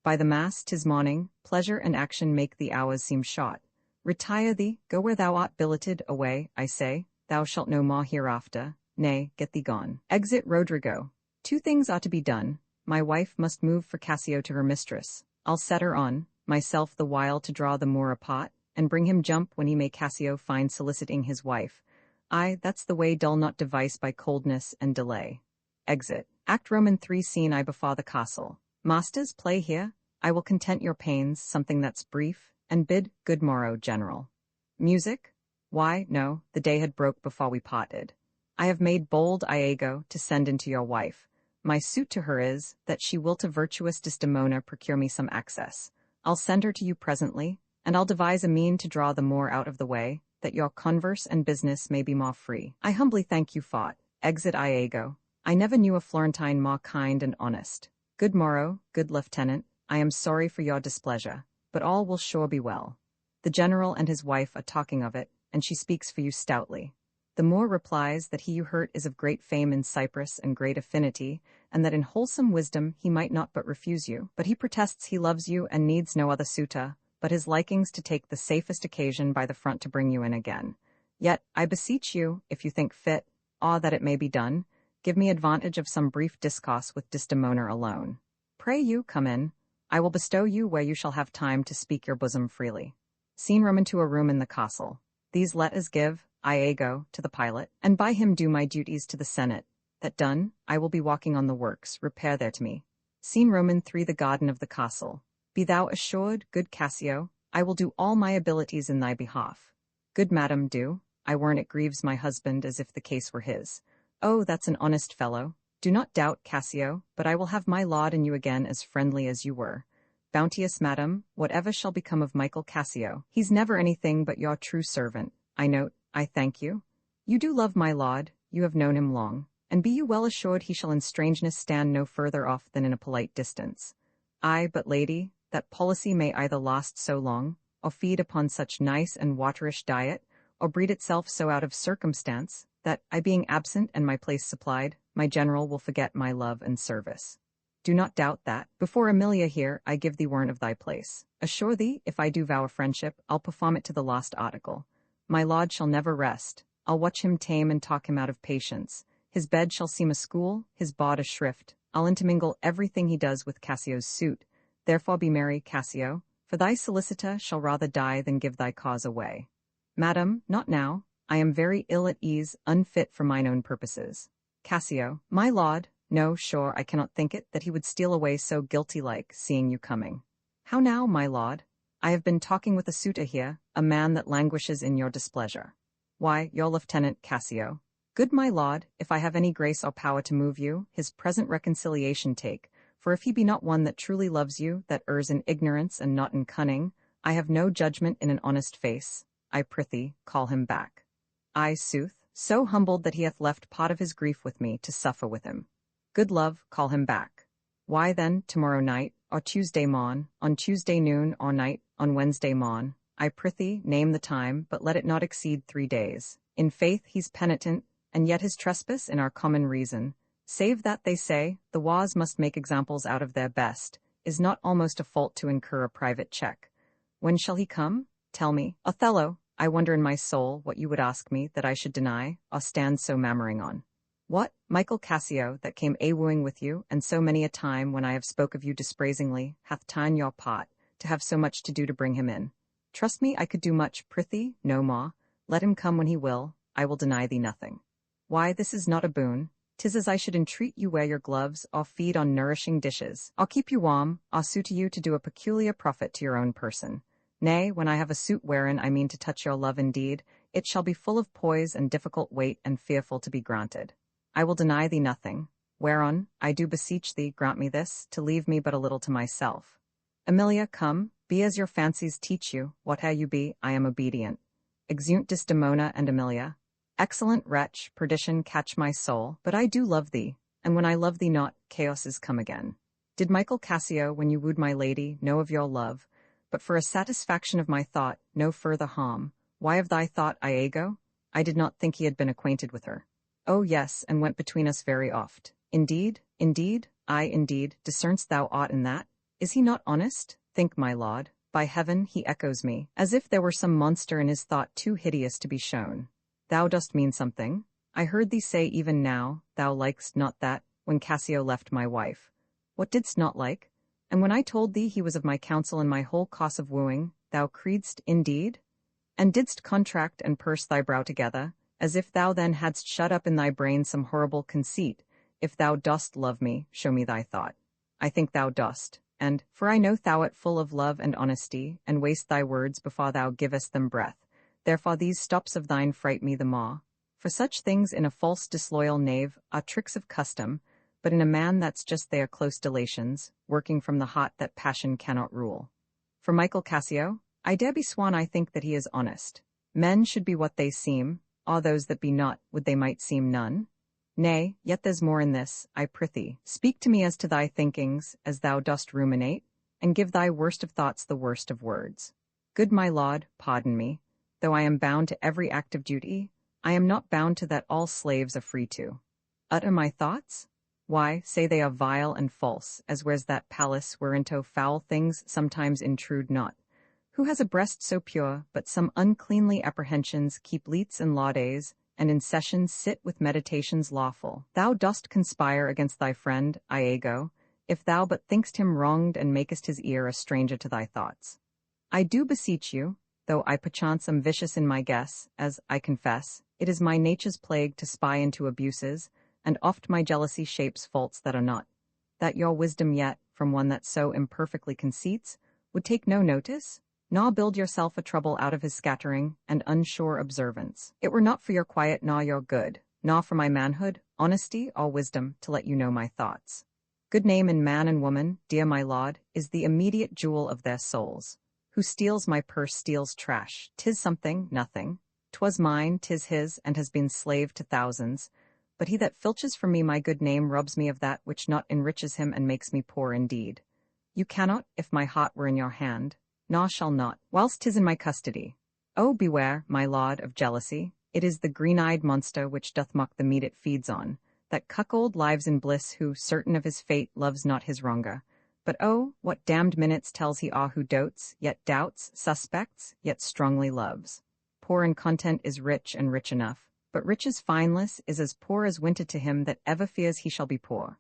By the mass 'tis morning, pleasure and action make the hours seem short. Retire thee, go where thou art billeted, away, I say, thou shalt no more hereafter, nay, get thee gone. Exit Rodrigo. 2 things are to be done. My wife must move for Cassio to her mistress. I'll set her on, myself the while to draw the Moor apart, and bring him jump when he may Cassio find soliciting his wife. Aye, that's the way dull not device by coldness and delay. Exit. Act Roman 3 Scene I before the castle. Masters, play here. I will content your pains, something that's brief, and bid good morrow, general. Music? Why, no, the day had broke before we parted. I have made bold Iago to send into your wife. My suit to her is, that she will to virtuous Desdemona procure me some access. I'll send her to you presently, and I'll devise a mean to draw the Moor out of the way, that your converse and business may be more free. I humbly thank you for it. Exit Iago. I never knew a Florentine more kind and honest. Good morrow, good lieutenant, I am sorry for your displeasure, but all will sure be well. The general and his wife are talking of it, and she speaks for you stoutly. The Moor replies that he you hurt is of great fame in Cyprus and great affinity, and that in wholesome wisdom he might not but refuse you, but he protests he loves you and needs no other suitor, but his likings to take the safest occasion by the front to bring you in again. Yet, I beseech you, if you think fit, that it may be done, give me advantage of some brief discourse with Desdemona alone. Pray you, come in. I will bestow you where you shall have time to speak your bosom freely. Scene Roman to a room in the castle. These letters give, Iago, to the pilot, and by him do my duties to the senate. That done, I will be walking on the works, repair there to me. Scene Roman 3 The garden of the castle. Be thou assured, good Cassio, I will do all my abilities in thy behalf. Good madam, do. I warn it grieves my husband as if the case were his. Oh, that's an honest fellow. Do not doubt, Cassio, but I will have my laud in you again as friendly as you were. Bounteous madam, whatever shall become of Michael Cassio, he's never anything but your true servant. I note, I thank you. You do love my laud, you have known him long, and be you well assured he shall in strangeness stand no further off than in a polite distance. Aye, but lady, that policy may either last so long, or feed upon such nice and waterish diet, or breed itself so out of circumstance, that, I being absent and my place supplied, my general will forget my love and service. Do not doubt that, before Emilia here, I give thee warrant of thy place. Assure thee, if I do vow a friendship, I'll perform it to the last article. My lord shall never rest. I'll watch him tame and talk him out of patience. His bed shall seem a school, his bod a shrift. I'll intermingle everything he does with Cassio's suit. Therefore be merry, Cassio, for thy solicitor shall rather die than give thy cause away. Madam, not now. I am very ill at ease, unfit for mine own purposes. Cassio, my lord, no, sure, I cannot think it, that he would steal away so guilty-like, seeing you coming. How now, my lord? I have been talking with a suitor here, a man that languishes in your displeasure. Why, your lieutenant Cassio. Good my lord, if I have any grace or power to move you, his present reconciliation take, for if he be not one that truly loves you, that errs in ignorance and not in cunning, I have no judgment in an honest face. I prithee, call him back. Ay, sooth, so humbled that he hath left part of his grief with me to suffer with him. Good love, call him back. Why then, tomorrow night, or Tuesday morn, on Tuesday noon or night, on Wednesday morn, I prithee, name the time, but let it not exceed 3 days. In faith he's penitent, and yet his trespass in our common reason, save that they say, the wise must make examples out of their best, is not almost a fault to incur a private check. When shall he come? Tell me, Othello, I wonder in my soul what you would ask me that I should deny, or stand so mammering on. What, Michael Cassio, that came a-wooing with you, and so many a time when I have spoke of you dispraisingly, hath ta'en your part, to have so much to do to bring him in. Trust me, I could do much, prithee, no more. Let him come when he will, I will deny thee nothing. Why, this is not a boon. 'Tis as I should entreat you wear your gloves, or feed on nourishing dishes. I'll keep you warm, I'll sue to you to do a peculiar profit to your own person. Nay, when I have a suit wherein I mean to touch your love indeed, it shall be full of poise and difficult weight and fearful to be granted. I will deny thee nothing. Whereon, I do beseech thee, grant me this, to leave me but a little to myself. Emilia, come, be as your fancies teach you, whate'er you be, I am obedient. Exeunt Desdemona and Emilia. Excellent wretch, perdition catch my soul, but I do love thee, and when I love thee not, chaos is come again. Did Michael Cassio, when you wooed my lady, know of your love, but for a satisfaction of my thought, no further harm, why of thy thought, Iago? I did not think he had been acquainted with her. Oh yes, and went between us very oft. Indeed, indeed, discern'st thou aught in that? Is he not honest? Think, my lord. By heaven, he echoes me, as if there were some monster in his thought too hideous to be shown. Thou dost mean something. I heard thee say even now, thou likest not that, when Cassio left my wife. What didst not like? And when I told thee he was of my counsel in my whole cause of wooing, thou creedst indeed? And didst contract and purse thy brow together, as if thou then hadst shut up in thy brain some horrible conceit. If thou dost love me, show me thy thought. I think thou dost, and, for I know thou'rt full of love and honesty, and waste thy words before thou givest them breath, therefore these stops of thine fright me the more. For such things in a false disloyal knave are tricks of custom, but in a man that's just their close delations, working from the heart that passion cannot rule. For Michael Cassio, I dare be sworn I think that he is honest. Men should be what they seem, or those that be not, would they might seem none? Nay, yet there's more in this, I prithee. Speak to me as to thy thinkings, as thou dost ruminate, and give thy worst of thoughts the worst of words. Good my lord, pardon me, though I am bound to every act of duty, I am not bound to that all slaves are free to. Utter my thoughts? Why, say they are vile and false, as where's that palace whereinto foul things sometimes intrude not. Who has a breast so pure, but some uncleanly apprehensions keep leets and laudes, and in sessions sit with meditations lawful. Thou dost conspire against thy friend, Iago, if thou but think'st him wronged and makest his ear a stranger to thy thoughts. I do beseech you, though I perchance am vicious in my guess, as, I confess, it is my nature's plague to spy into abuses, and oft my jealousy shapes faults that are not, that your wisdom yet, from one that so imperfectly conceits, would take no notice, nor build yourself a trouble out of his scattering and unsure observance. It were not for your quiet nor your good, nor for my manhood, honesty, or wisdom, to let you know my thoughts. Good name in man and woman, dear my lord, is the immediate jewel of their souls. Who steals my purse steals trash. 'Tis something, nothing. 'Twas mine, 'tis his, and has been slave to thousands. But he that filches from me my good name robs me of that which not enriches him and makes me poor indeed. You cannot, if my heart were in your hand, nor shall not, whilst 'tis in my custody. Oh, beware, my lord, of jealousy. It is the green-eyed monster which doth mock the meat it feeds on, that cuckold lives in bliss who, certain of his fate, loves not his wronger. But oh, what damned minutes tells he who dotes, yet doubts, suspects, yet strongly loves. Poor in content is rich and rich enough, but riches fineless is as poor as winter to him that ever fears he shall be poor.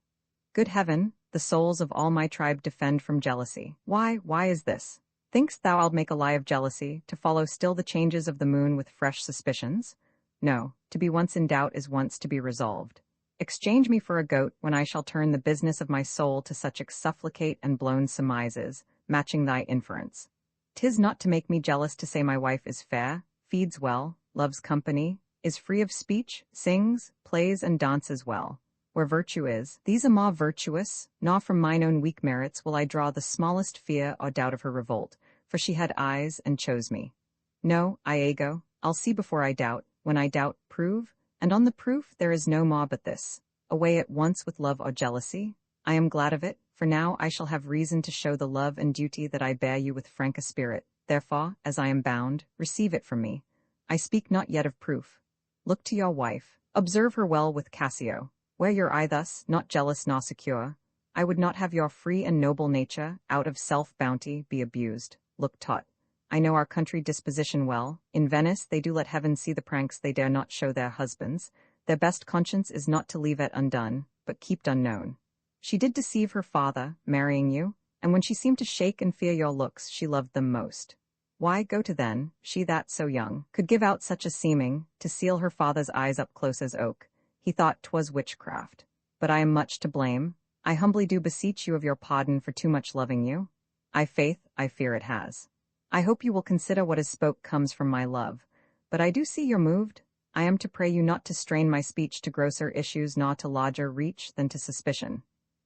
Good heaven, the souls of all my tribe defend from jealousy. Why is this? Think'st thou I'll make a lie of jealousy, to follow still the changes of the moon with fresh suspicions? No, to be once in doubt is once to be resolved. Exchange me for a goat when I shall turn the business of my soul to such exsufflicate and blown surmises, matching thy inference. 'Tis not to make me jealous to say my wife is fair, feeds well, loves company, is free of speech, sings, plays and dances well. Where virtue is, these are more virtuous, nor from mine own weak merits will I draw the smallest fear or doubt of her revolt, for she had eyes and chose me. No, Iago, I'll see before I doubt, when I doubt, prove, and on the proof there is no more but this. Away at once with love or jealousy. I am glad of it, for now I shall have reason to show the love and duty that I bear you with frank a spirit, therefore, as I am bound, receive it from me. I speak not yet of proof. Look to your wife, observe her well with Cassio. Were your eye thus, not jealous nor secure, I would not have your free and noble nature, out of self-bounty, be abused. Look taught. I know our country disposition well. In Venice they do let heaven see the pranks they dare not show their husbands. Their best conscience is not to leave it undone, but kept unknown. She did deceive her father, marrying you, and when she seemed to shake and fear your looks, she loved them most. Why go to then, she that so young, could give out such a seeming, to seal her father's eyes up close as oak. He thought 'twas witchcraft. But I am much to blame. I humbly do beseech you of your pardon for too much loving you. I fear it has. I hope you will consider what is spoke comes from my love. But I do see you're moved. I am to pray you not to strain my speech to grosser issues nor to larger reach than to suspicion.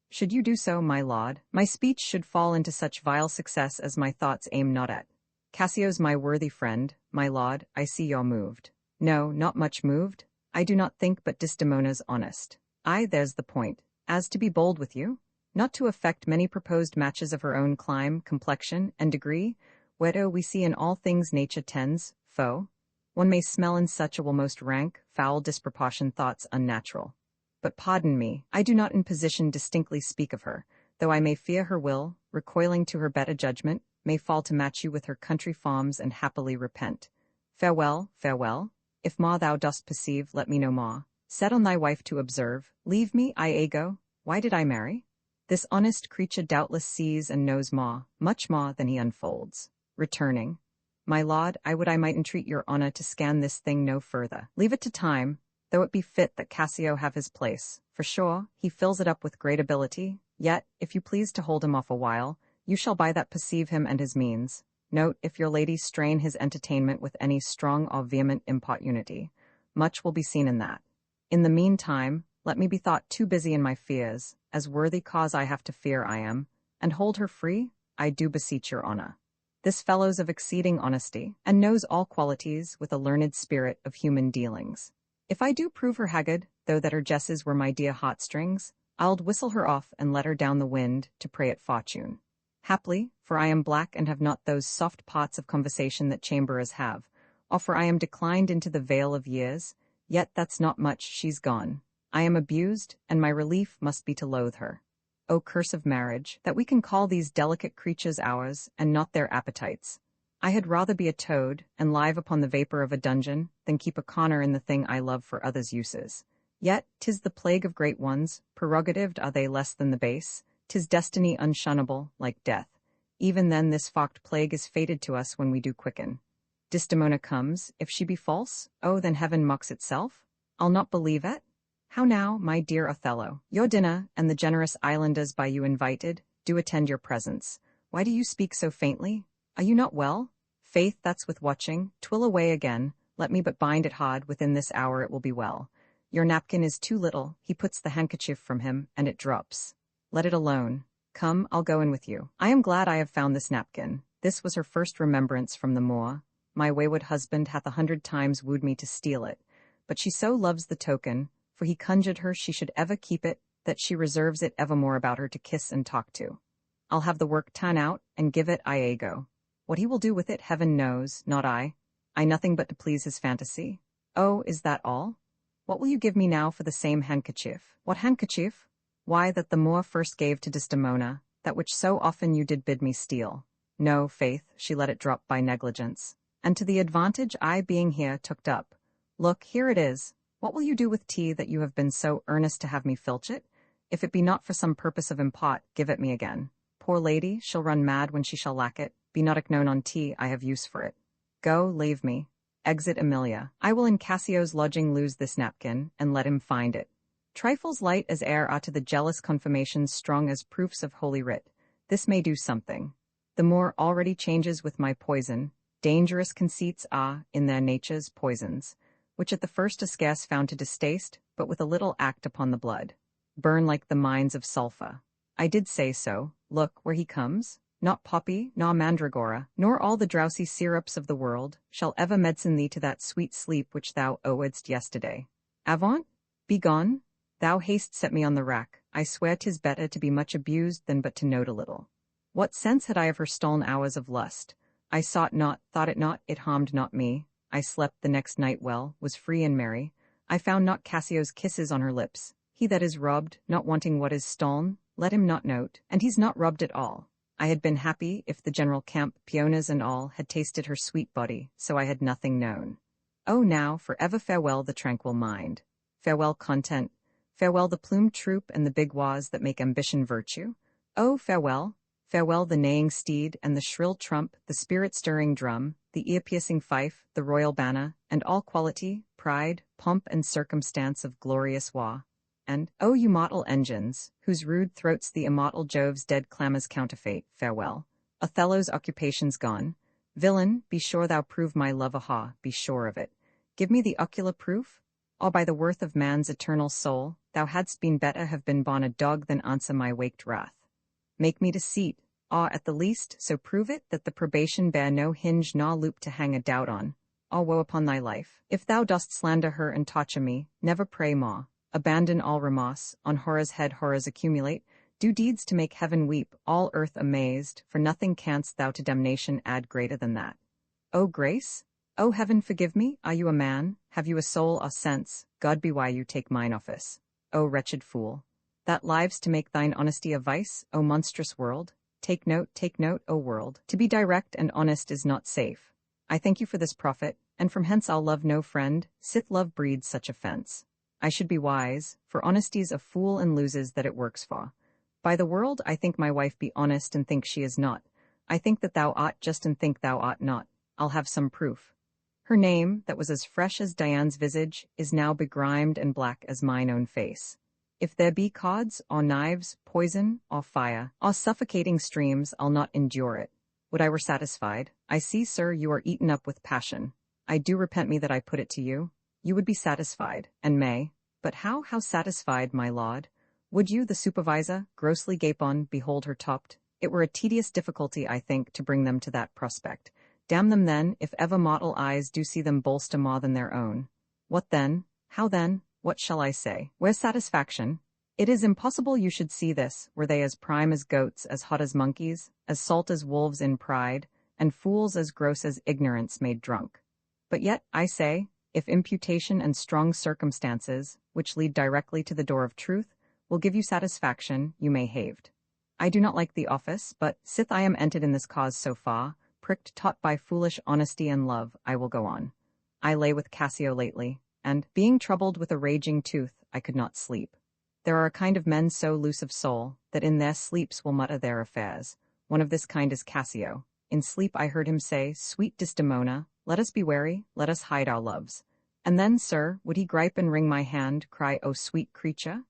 Should you do so, my lord, my speech should fall into such vile success as my thoughts aim not at. Cassio's my worthy friend, my lord, I see you're moved. No, not much moved. I do not think but Desdemona's honest. Aye, there's the point. As to be bold with you, not to affect many proposed matches of her own clime, complexion, and degree, whereto we see in all things nature tends, foe. One may smell in such a will most rank, foul disproportioned thoughts unnatural. But pardon me, I do not in position distinctly speak of her, though I may fear her will, recoiling to her better judgment, may fall to match you with her country farms and happily repent. Farewell, farewell. If ma thou dost perceive, let me know ma. Set on thy wife to observe. Leave me, I go. Why did I marry? This honest creature doubtless sees and knows ma, much more than he unfolds. Returning. My lord, I would I might entreat your honour to scan this thing no further. Leave it to time, though it be fit that Cassio have his place. For sure, he fills it up with great ability. Yet, if you please to hold him off a while, you shall by that perceive him and his means. Note, if your lady strain his entertainment with any strong or vehement importunity, much will be seen in that. In the meantime, let me be thought too busy in my fears, as worthy cause I have to fear I am, and hold her free, I do beseech your honour. This fellow's of exceeding honesty, and knows all qualities with a learned spirit of human dealings. If I do prove her haggard, though that her jesses were my dear heartstrings, I'll whistle her off and let her down the wind to pray at fortune. Haply, for I am black and have not those soft pots of conversation that chamberers have, or for I am declined into the vale of years, yet that's not much, she's gone. I am abused, and my relief must be to loathe her. O curse of marriage, that we can call these delicate creatures ours, and not their appetites. I had rather be a toad, and live upon the vapour of a dungeon, than keep a conner in the thing I love for others' uses. Yet, 'tis the plague of great ones, prerogatived are they less than the base, 'tis destiny unshunnable, like death. Even then this focked plague is fated to us when we do quicken. Desdemona comes, if she be false, oh, then heaven mocks itself. I'll not believe it. How now, my dear Othello, your dinner, and the generous islanders by you invited, do attend your presence. Why do you speak so faintly? Are you not well? Faith, that's with watching, 'twill away again, let me but bind it hard, within this hour it will be well. Your napkin is too little, he puts the handkerchief from him, and it drops. Let it alone. Come, I'll go in with you. I am glad I have found this napkin. This was her first remembrance from the moor. My wayward husband hath 100 times wooed me to steal it, but she so loves the token, for he conjured her she should ever keep it, that she reserves it evermore about her to kiss and talk to. I'll have the work ta'en out, and give it Iago. What he will do with it, heaven knows, not I. I nothing but to please his fantasy. Oh, is that all? What will you give me now for the same handkerchief? What handkerchief? Why, that the Moor first gave to Desdemona, that which so often you did bid me steal. No, faith, she let it drop by negligence, and to the advantage I being here tooked up. Look, here it is. What will you do with tea that you have been so earnest to have me filch it? If it be not for some purpose of import, give it me again. Poor lady, she'll run mad when she shall lack it. Be not known on tea, I have use for it. Go, leave me. Exit Emilia. I will in Cassio's lodging lose this napkin, and let him find it. Trifles light as air are to the jealous confirmations strong as proofs of holy writ. This may do something. The Moor already changes with my poison. Dangerous conceits are, in their natures, poisons, which at the first are scarce found to distaste, but with a little act upon the blood. Burn like the mines of sulphur. I did say so. Look, where he comes. Not poppy, nor mandragora, nor all the drowsy syrups of the world, shall ever medicine thee to that sweet sleep which thou owedst yesterday. Avaunt? Be gone? Thou hast set me on the rack. I swear 'tis better to be much abused than but to note a little. What sense had I of her stolen hours of lust? I sought not, thought it not, it harmed not me. I slept the next night well, was free and merry. I found not Cassio's kisses on her lips. He that is robbed, not wanting what is stolen, let him not note, and he's not robbed at all. I had been happy if the general camp, peonas and all, had tasted her sweet body, so I had nothing known. Oh, now, for ever farewell the tranquil mind. Farewell content. Farewell the plumed troop and the big was that make ambition virtue. Oh, farewell. Farewell the neighing steed and the shrill trump, the spirit-stirring drum, the ear-piercing fife, the royal banner, and all quality, pride, pomp and circumstance of glorious war. And, oh, you mortal engines, whose rude throats the immortal Jove's dead clamours counterfeit, farewell. Othello's occupation's gone. Villain, be sure thou prove my love be sure of it. Give me the ocular proof? Or by the worth of man's eternal soul, thou hadst been better have been born a dog than answer my waked wrath. Make me deceit, or at the least so prove it that the probation bear no hinge nor loop to hang a doubt on, or woe upon thy life. If thou dost slander her and torture me, never pray more. Abandon all remorse, on horror's head horrors accumulate, do deeds to make heaven weep, all earth amazed, for nothing canst thou to damnation add greater than that. O grace? O heaven forgive me, are you a man, have you a soul or sense, God be why you take mine office. O wretched fool! That lives to make thine honesty a vice, O monstrous world! Take note, O world, to be direct and honest is not safe. I thank you for this profit, and from hence I'll love no friend, sith love breeds such offence. I should be wise, for honesty's a fool and loses that it works for. By the world I think my wife be honest and think she is not. I think that thou ought just and think thou ought not. I'll have some proof. Her name, that was as fresh as Dian's visage, is now begrimed and black as mine own face. If there be cords, or knives, poison, or fire, or suffocating streams, I'll not endure it. Would I were satisfied. I see, sir, you are eaten up with passion. I do repent me that I put it to you. You would be satisfied, and may. But how satisfied, my lord? Would you, the supervisor, grossly gape on, behold her topped? It were a tedious difficulty, I think, to bring them to that prospect. Damn them then, if ever mortal eyes do see them bolster more than their own. What then? How then? What shall I say? Where's satisfaction? It is impossible you should see this, were they as prime as goats, as hot as monkeys, as salt as wolves in pride, and fools as gross as ignorance made drunk. But yet, I say, if imputation and strong circumstances, which lead directly to the door of truth, will give you satisfaction, you may haved. I do not like the office, but, sith I am entered in this cause so far, pricked taught by foolish honesty and love, I will go on. I lay with Cassio lately, and, being troubled with a raging tooth, I could not sleep. There are a kind of men so loose of soul, that in their sleeps will mutter their affairs. One of this kind is Cassio. In sleep I heard him say, Sweet Desdemona, let us be wary, let us hide our loves. And then, sir, would he gripe and wring my hand, cry, O sweet creature?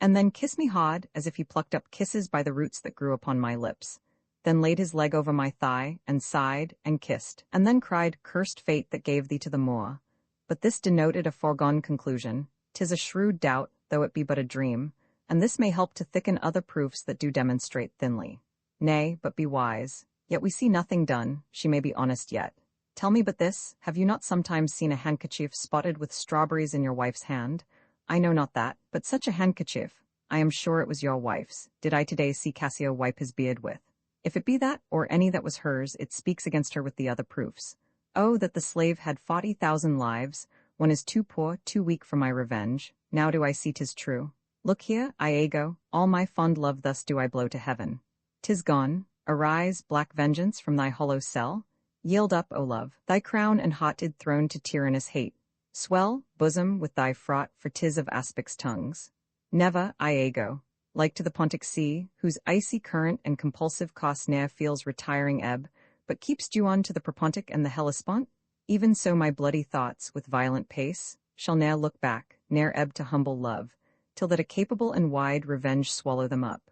And then kiss me hard, as if he plucked up kisses by the roots that grew upon my lips. Then laid his leg over my thigh, and sighed, and kissed, and then cried, Cursed fate that gave thee to the Moor. But this denoted a foregone conclusion. 'Tis a shrewd doubt, though it be but a dream, and this may help to thicken other proofs that do demonstrate thinly. Nay, but be wise. Yet we see nothing done, she may be honest yet. Tell me but this, have you not sometimes seen a handkerchief spotted with strawberries in your wife's hand? I know not that, but such a handkerchief, I am sure it was your wife's, did I today see Cassio wipe his beard with. If it be that, or any that was hers, it speaks against her with the other proofs. Oh, that the slave had 40,000 lives, one is too poor, too weak for my revenge, now do I see 'tis true. Look here, Iago, all my fond love thus do I blow to heaven. 'Tis gone, arise, black vengeance, from thy hollow cell, yield up, O love, thy crown and haughted throne to tyrannous hate. Swell, bosom, with thy fraught, for 'tis of aspic's tongues. Never, Iago, like to the Pontic sea, whose icy current and compulsive course ne'er feels retiring ebb, but keeps due on to the Propontic and the Hellespont, even so my bloody thoughts, with violent pace, shall ne'er look back, ne'er ebb to humble love, till that a capable and wide revenge swallow them up.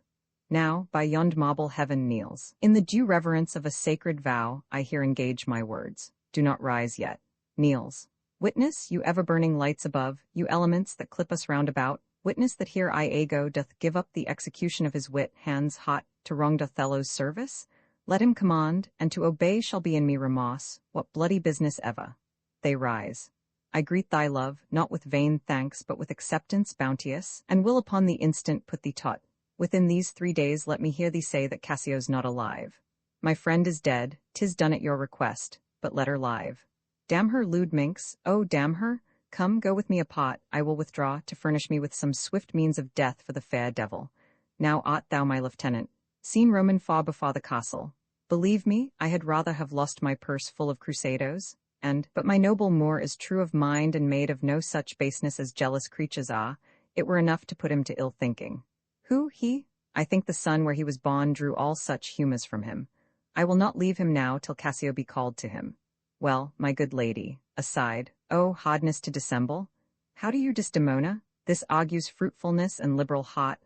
Now, by yond marble heaven kneels. In the due reverence of a sacred vow, I here engage my words. Do not rise yet. Kneels. Witness, you ever-burning lights above, you elements that clip us round about, witness that here Iago doth give up the execution of his wit, hands hot, to wronged Othello's service. Let him command, and to obey shall be in me remorse, what bloody business ever. They rise. I greet thy love, not with vain thanks, but with acceptance bounteous, and will upon the instant put thee taut. Within these 3 days let me hear thee say that Cassio's not alive. My friend is dead, 'tis done at your request, but let her live. Damn her, lewd minx, oh, damn her! Come, go with me a pot, I will withdraw, to furnish me with some swift means of death for the fair devil. Now art thou my lieutenant, seen Roman far before the castle. Believe me, I had rather have lost my purse full of crusados, but my noble Moor is true of mind and made of no such baseness as jealous creatures are, it were enough to put him to ill thinking. Who, he? I think the sun where he was born drew all such humours from him. I will not leave him now till Cassio be called to him. Well, my good lady, aside, oh, hardness to dissemble, how do you Desdemona? This argues fruitfulness and liberal hot,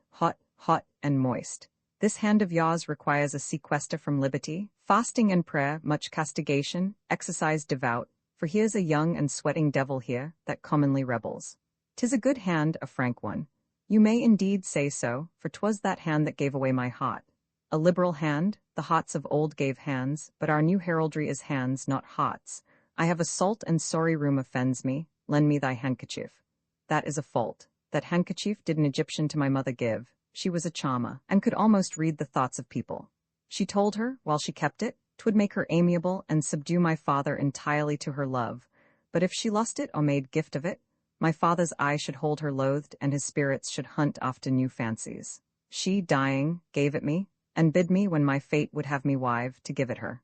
and moist. This hand of yours requires a sequester from liberty, fasting and prayer, much castigation, exercise devout, for here's a young and sweating devil here, that commonly rebels. 'Tis a good hand, a frank one. You may indeed say so, for 'twas that hand that gave away my heart. A liberal hand, the hearts of old gave hands, but our new heraldry is hands, not hearts. I have a salt and sorry room offends me, lend me thy handkerchief. That is a fault. That handkerchief did an Egyptian to my mother give. She was a charmer, and could almost read the thoughts of people. She told her, while she kept it, 'twould make her amiable and subdue my father entirely to her love. But if she lost it or made gift of it, my father's eye should hold her loathed, and his spirits should hunt after new fancies. She, dying, gave it me, and bid me, when my fate would have me wive, to give it her.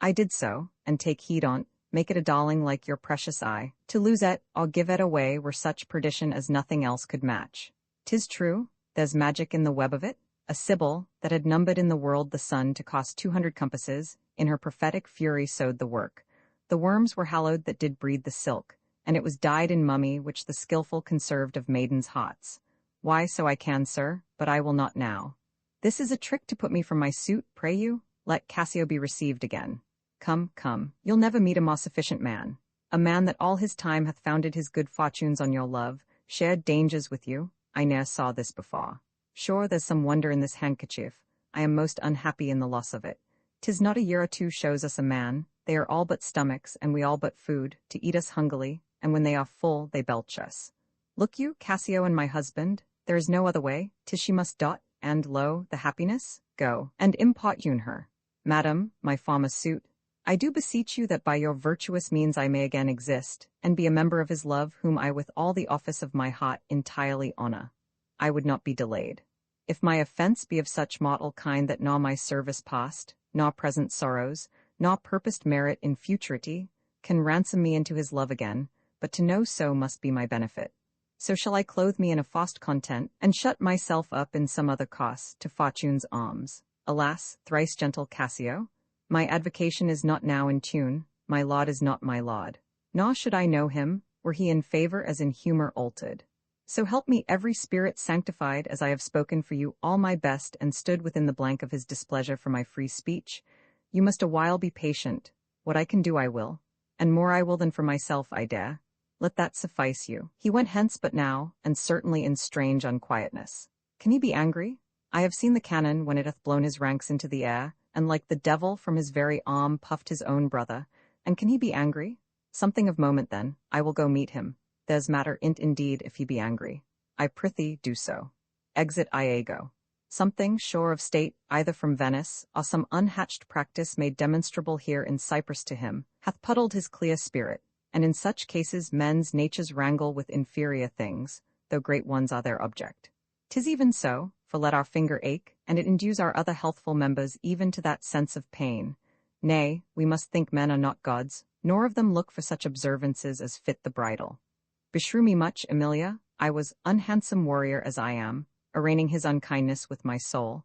I did so, and take heed on't, make it a darling like your precious eye. To lose it, or give it away, were such perdition as nothing else could match. 'Tis true, there's magic in the web of it. A Sibyl, that had numbered in the world the sun to cost 200 compasses, in her prophetic fury sewed the work. The worms were hallowed that did breed the silk, and it was dyed in mummy which the skilful conserved of maidens' hearts. Why, so I can, sir, but I will not now. This is a trick to put me from my suit, pray you, let Cassio be received again. Come, come, you'll never meet a more sufficient man. A man that all his time hath founded his good fortunes on your love, shared dangers with you. I ne'er saw this before. Sure, there's some wonder in this handkerchief. I am most unhappy in the loss of it. 'Tis not a year or two shows us a man. They are all but stomachs, and we all but food, to eat us hungrily, and when they are full, they belch us. Look you, Cassio and my husband, there is no other way, 'tis she must dot, and lo, the happiness, go, and importune her. Madam, my former suit, I do beseech you that by your virtuous means I may again exist, and be a member of his love, whom I with all the office of my heart entirely honor. I would not be delayed. If my offence be of such mortal kind that nor my service past, nor present sorrows, nor purposed merit in futurity, can ransom me into his love again, but to know so must be my benefit. So shall I clothe me in a fast content, and shut myself up in some other cause, to fortune's alms. Alas, thrice gentle Cassio, my advocation is not now in tune, my laud is not my laud. Nor should I know him, were he in favor as in humor altered. So help me every spirit sanctified, as I have spoken for you all my best, and stood within the blank of his displeasure for my free speech. You must a while be patient. What I can do I will, and more I will than for myself I dare. Let that suffice you. He went hence but now, and certainly in strange unquietness. Can he be angry? I have seen the cannon when it hath blown his ranks into the air, and like the devil from his very arm puffed his own brother. And can he be angry? Something of moment then, I will go meet him. There's matter in't indeed if he be angry. I prithee do so. Exit Iago. Something, sure of state, either from Venice, or some unhatched practice made demonstrable here in Cyprus to him, hath puddled his clear spirit, and in such cases men's natures wrangle with inferior things, though great ones are their object. 'Tis even so, for let our finger ache, and it endues our other healthful members even to that sense of pain. Nay, we must think men are not gods, nor of them look for such observances as fit the bridal. Beshrew me much, Emilia, I was, unhandsome warrior as I am, arraigning his unkindness with my soul,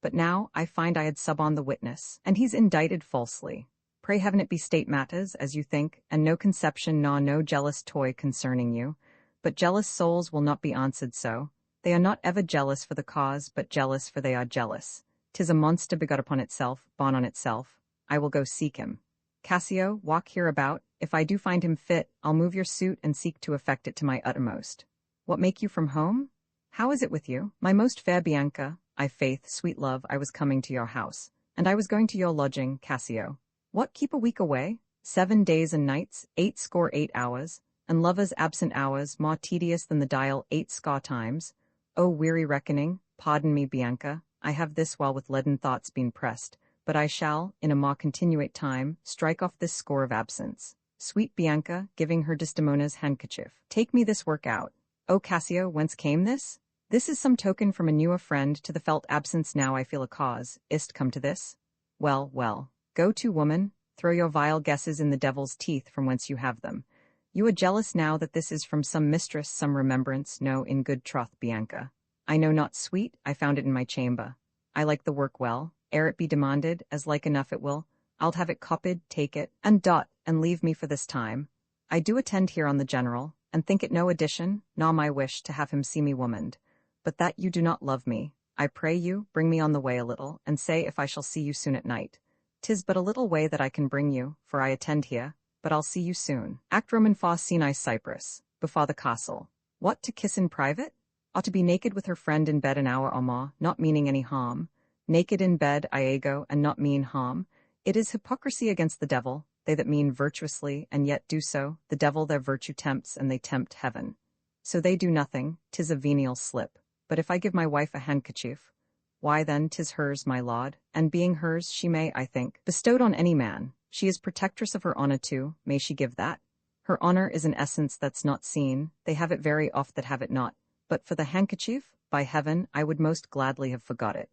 but now I find I had suborned the witness, and he's indicted falsely. Pray heaven it be state matters, as you think, and no conception nor no jealous toy concerning you. But jealous souls will not be answered so. They are not ever jealous for the cause, but jealous for they are jealous. 'Tis a monster begot upon itself, born on itself. I will go seek him. Cassio, walk hereabout. If I do find him fit, I'll move your suit and seek to effect it to my uttermost. What make you from home? How is it with you? My most fair Bianca, I faith, sweet love, I was coming to your house, and I was going to your lodging, Cassio. What, keep a week away? 7 days and nights, 8 hours, and lovers' absent hours, more tedious than the dial 80 times. O weary reckoning, pardon me, Bianca, I have this while with leaden thoughts been pressed, but I shall, in a more continuate time, strike off this score of absence. Sweet Bianca, giving her Desdemona's handkerchief, take me this work out. O Cassio, whence came this? This is some token from a newer friend to the felt absence now I feel a cause. Is't come to this? Well, well. Go to, woman, throw your vile guesses in the devil's teeth from whence you have them. You are jealous now that this is from some mistress, some remembrance. No, in good troth, Bianca. I know not sweet, I found it in my chamber. I like the work well, ere it be demanded, as like enough it will. I'll have it copied, take it, and dot, and leave me for this time. I do attend here on the general, and think it no addition, nor my wish, to have him see me womaned. But that you do not love me, I pray you, bring me on the way a little, and say if I shall see you soon at night. 'Tis but a little way that I can bring you, for I attend here. but I'll see you soon. Act Roman fa Sinai Cyprus, before the castle. What, to kiss in private? Ought to be naked with her friend in bed an hour or more, not meaning any harm. Naked in bed, Iago, and not mean harm. It is hypocrisy against the devil, they that mean virtuously, and yet do so, the devil their virtue tempts, and they tempt heaven. So they do nothing, 'tis a venial slip. But if I give my wife a handkerchief, why then 'tis hers, my lord, and being hers she may, I think, bestowed on any man. She is protectress of her honour too, may she give that? Her honour is an essence that's not seen, they have it very oft that have it not. But for the handkerchief, by heaven, I would most gladly have forgot it.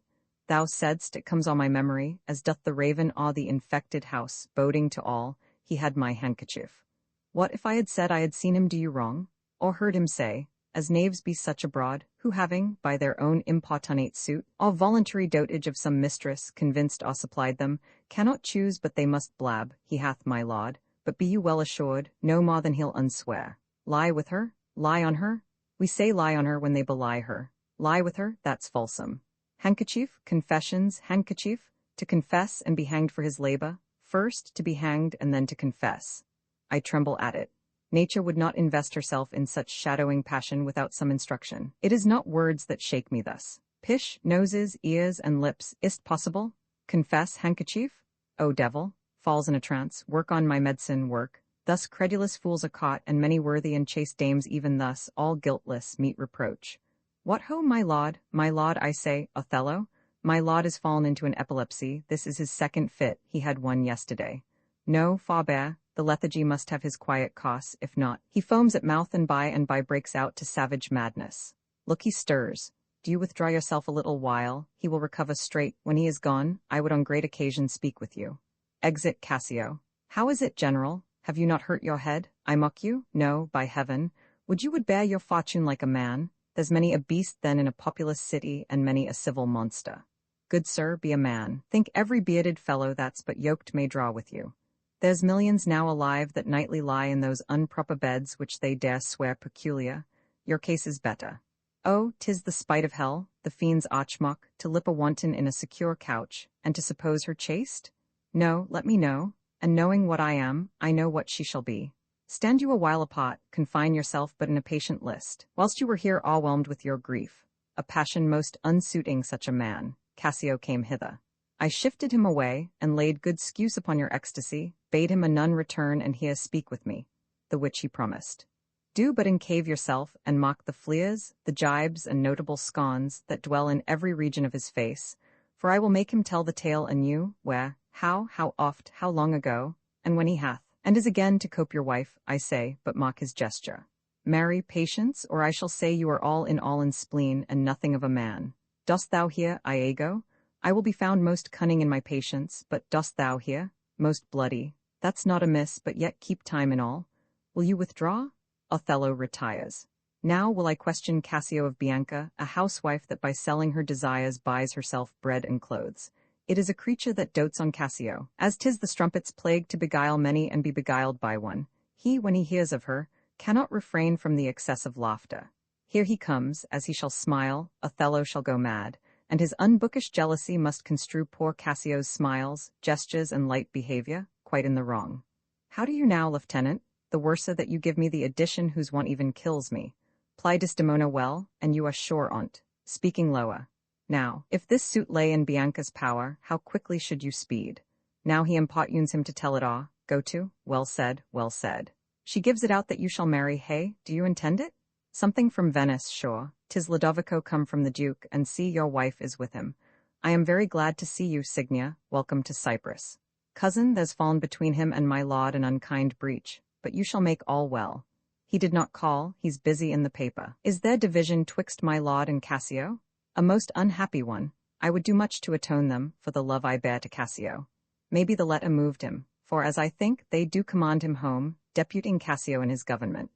Thou saidst, it comes on my memory, as doth the raven awe the infected house, boding to all, he had my handkerchief. What if I had said I had seen him do you wrong? Or heard him say, as knaves be such abroad, who having, by their own importunate suit, all voluntary dotage of some mistress, convinced or supplied them, cannot choose but they must blab, he hath my laud, but be you well assured, no more than he'll unswear. Lie with her? Lie on her? We say lie on her when they belie her. Lie with her, that's falsome. Handkerchief, confessions, handkerchief, to confess and be hanged for his labor, first to be hanged and then to confess. I tremble at it. Nature would not invest herself in such shadowing passion without some instruction. It is not words that shake me thus. Pish, noses, ears, and lips, is't possible? Confess, handkerchief? O devil, falls in a trance, work on my medicine, work. Thus credulous fools are caught, and many worthy and chaste dames even thus, all guiltless, meet reproach. What ho, my lord, I say, Othello? My lord is fallen into an epilepsy, this is his second fit, he had one yesterday. No, forbear, the lethargy must have his quiet costs, if not, he foams at mouth and by breaks out to savage madness. Look, he stirs. Do you withdraw yourself a little while, he will recover straight, when he is gone, I would on great occasion speak with you. Exit Cassio. How is it, general? Have you not hurt your head? I mock you? No, by heaven. Would you would bear your fortune like a man? There's many a beast then in a populous city, and many a civil monster. Good sir, be a man. Think every bearded fellow that's but yoked may draw with you. There's millions now alive that nightly lie in those unproper beds which they dare swear peculiar. Your case is better. Oh, 'tis the spite of hell, the fiend's archmock, to lip a wanton in a secure couch, and to suppose her chaste? No, let me know, and knowing what I am, I know what she shall be. Stand you a while apart, confine yourself but in a patient list, whilst you were here overwhelmed with your grief. A passion most unsuiting such a man, Cassio came hither. I shifted him away, and laid good scuse upon your ecstasy, bade him anon return and here speak with me, the which he promised. Do but encave yourself, and mock the fleers, the gibes, and notable scorns that dwell in every region of his face, for I will make him tell the tale anew, where, how oft, how long ago, and when he hath, and is again to cope your wife, I say, but mock his gesture. Marry, patience, or I shall say you are all in spleen, and nothing of a man. Dost thou hear, Iago? I will be found most cunning in my patience, but dost thou hear? Most bloody. That's not amiss, but yet keep time in all. Will you withdraw? Othello retires. Now will I question Cassio of Bianca, a housewife that by selling her desires buys herself bread and clothes. It is a creature that dotes on Cassio, as 'tis the strumpet's plague to beguile many and be beguiled by one. He, when he hears of her, cannot refrain from the excess of laughter. Here he comes, as he shall smile, Othello shall go mad, and his unbookish jealousy must construe poor Cassio's smiles, gestures, and light behavior, quite in the wrong. How do you now, lieutenant? The worser that you give me the addition whose want even kills me. Ply Desdemona well, and you are sure on't. Speaking lower. Now, if this suit lay in Bianca's power, how quickly should you speed? Now he importunes him to tell it all. Go to? Well said, well said. She gives it out that you shall marry, hey? Do you intend it? Something from Venice, sure. 'Tis Lodovico come from the Duke, and see your wife is with him. I am very glad to see you, Signia, welcome to Cyprus. Cousin, there's fallen between him and my lord an unkind breach, but you shall make all well. He did not call, he's busy in the paper. Is there division twixt my lord and Cassio? A most unhappy one. I would do much to atone them, for the love I bear to Cassio. Maybe the letter moved him, for as I think, they do command him home, deputing Cassio in his government.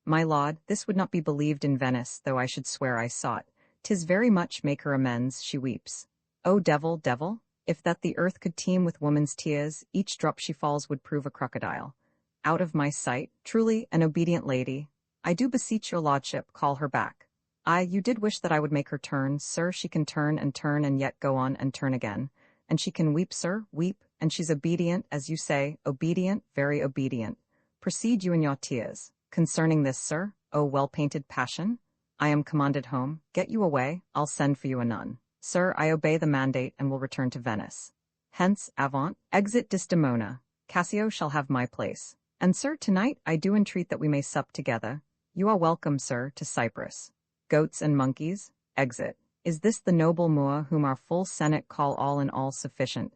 My lord, this would not be believed in Venice, though I should swear I saw it. 'Tis very much make her amends, she weeps. O devil, devil, if that the earth could teem with woman's tears, each drop she falls would prove a crocodile. Out of my sight, truly an obedient lady. I do beseech your lordship, call her back. Aye, you did wish that I would make her turn, sir. She can turn and yet go on and turn again. And she can weep, sir, weep, and she's obedient, as you say, obedient, very obedient. Proceed you in your tears. Concerning this, sir, O well-painted passion, I am commanded home. Get you away, I'll send for you anon. Sir, I obey the mandate and will return to Venice. Hence, avant, exit Desdemona. Cassio shall have my place. And sir, tonight I do entreat that we may sup together. You are welcome, sir, to Cyprus. Goats and monkeys, exit. Is this the noble Moor whom our full senate call all in all sufficient?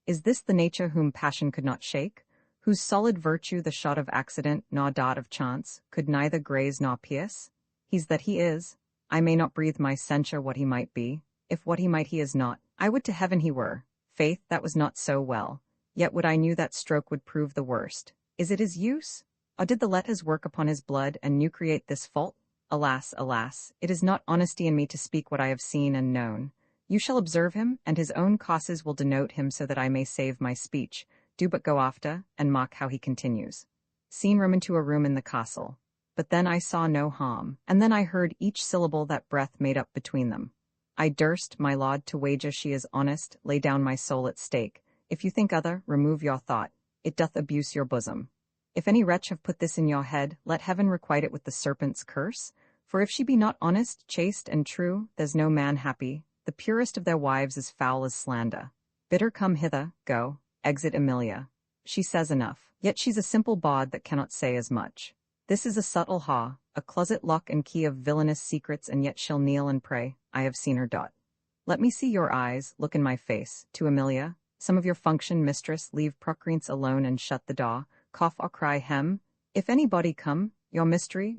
Is this the nature whom passion could not shake? Whose solid virtue the shot of accident nor dart of chance could neither graze nor pierce? He's that he is. I may not breathe my censure what he might be. If what he might he is not, I would to heaven he were. Faith, that was not so well. Yet would I knew that stroke would prove the worst. Is it his use? Or did the letters work upon his blood and new create this fault? Alas, alas, it is not honesty in me to speak what I have seen and known. You shall observe him, and his own causes will denote him so that I may save my speech. Do but go after, and mark how he continues. Seen room into a room in the castle. But then I saw no harm, and then I heard each syllable that breath made up between them. I durst, my lord, to wager she is honest, lay down my soul at stake. If you think other, remove your thought. It doth abuse your bosom. If any wretch have put this in your head, let heaven requite it with the serpent's curse. For if she be not honest, chaste, and true, there's no man happy. The purest of their wives is foul as slander. Bid her come hither, go, exit Emilia. She says enough, yet she's a simple bawd that cannot say as much. This is a subtle haw, a closet lock and key of villainous secrets, and yet she'll kneel and pray. I have seen her dot. Let me see your eyes, look in my face, to Emilia. Some of your function, mistress, leave procreance alone and shut the door, cough or cry hem. If anybody come, your mystery,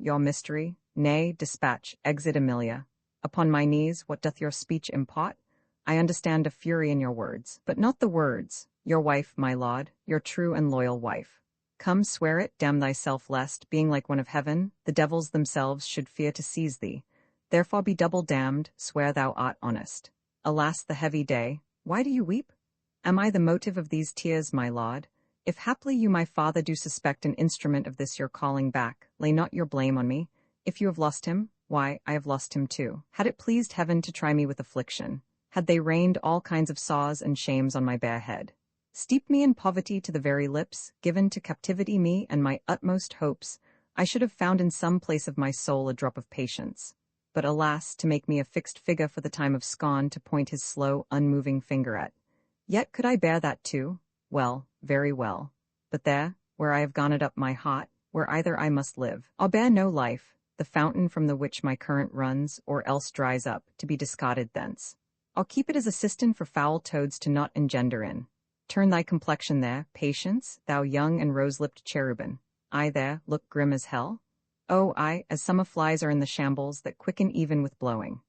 nay, dispatch, exit Emilia. Upon my knees, what doth your speech impart? I understand a fury in your words, but not the words. Your wife, my lord, your true and loyal wife. Come, swear it, damn thyself, lest, being like one of heaven, the devils themselves should fear to seize thee. Therefore be double damned, swear thou art honest. Alas, the heavy day, why do you weep? Am I the motive of these tears, my lord? If haply you, my father, do suspect an instrument of this your calling back, lay not your blame on me. If you have lost him, why, I have lost him too. Had it pleased heaven to try me with affliction, had they rained all kinds of saws and shames on my bare head, steeped me in poverty to the very lips, given to captivity me and my utmost hopes, I should have found in some place of my soul a drop of patience. But alas, to make me a fixed figure for the time of scorn to point his slow, unmoving finger at. Yet could I bear that too? Well, very well. But there, where I have garnered up my heart, where either I must live, I'll bear no life, the fountain from the which my current runs, or else dries up, to be discarded thence. I'll keep it as a cistern for foul toads to not engender in. Turn thy complexion there, patience, thou young and rose-lipped cherubin. I there, look grim as hell? Oh, I, as summer flies are in the shambles that quicken even with blowing.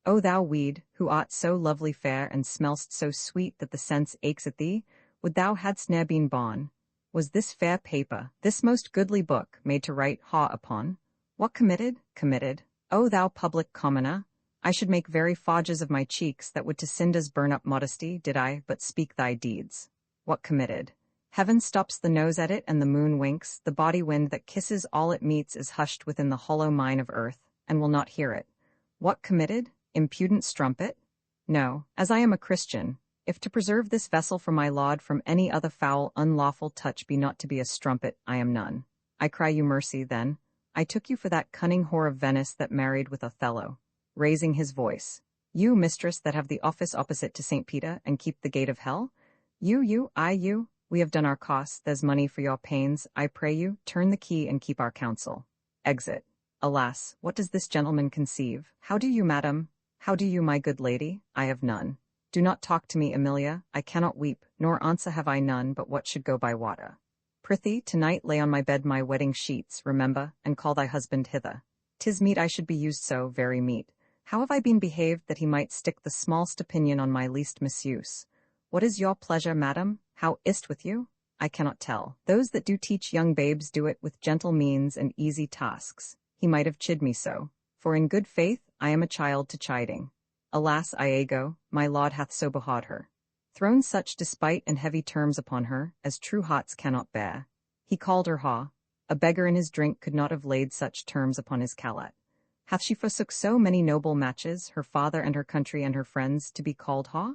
O thou weed, who art so lovely fair and smell'st so sweet that the sense aches at thee, would thou hadst ne'er been born. Was this fair paper, this most goodly book, made to write haw upon? What committed? Committed. O thou public commoner, I should make very fodges of my cheeks that would to cinders burn up modesty, did I but speak thy deeds. What committed? Heaven stops the nose at it and the moon winks, the body wind that kisses all it meets is hushed within the hollow mine of earth, and will not hear it. What committed? Impudent strumpet? No, as I am a Christian, if to preserve this vessel for my laud from any other foul, unlawful touch be not to be a strumpet, I am none. I cry you mercy, then. I took you for that cunning whore of Venice that married with Othello. Raising his voice. You, mistress, that have the office opposite to St. Peter and keep the gate of hell? You, we have done our costs, there's money for your pains, I pray you, turn the key and keep our counsel. Exit. Alas, what does this gentleman conceive? How do you, madam? How do you, my good lady? I have none. Do not talk to me, Emilia, I cannot weep, nor answer have I none but what should go by water. Prithee, tonight lay on my bed my wedding sheets, remember, and call thy husband hither. 'Tis meet I should be used so, very meet. How have I been behaved that he might stick the smallest opinion on my least misuse? What is your pleasure, madam? How is't with you? I cannot tell. Those that do teach young babes do it with gentle means and easy tasks. He might have chid me so, for in good faith I am a child to chiding. Alas, Iago, my lord hath so behawed her. Thrown such despite and heavy terms upon her, as true hearts cannot bear. He called her haw. A beggar in his drink could not have laid such terms upon his callet. Hath she forsook so many noble matches, her father and her country and her friends, to be called haw?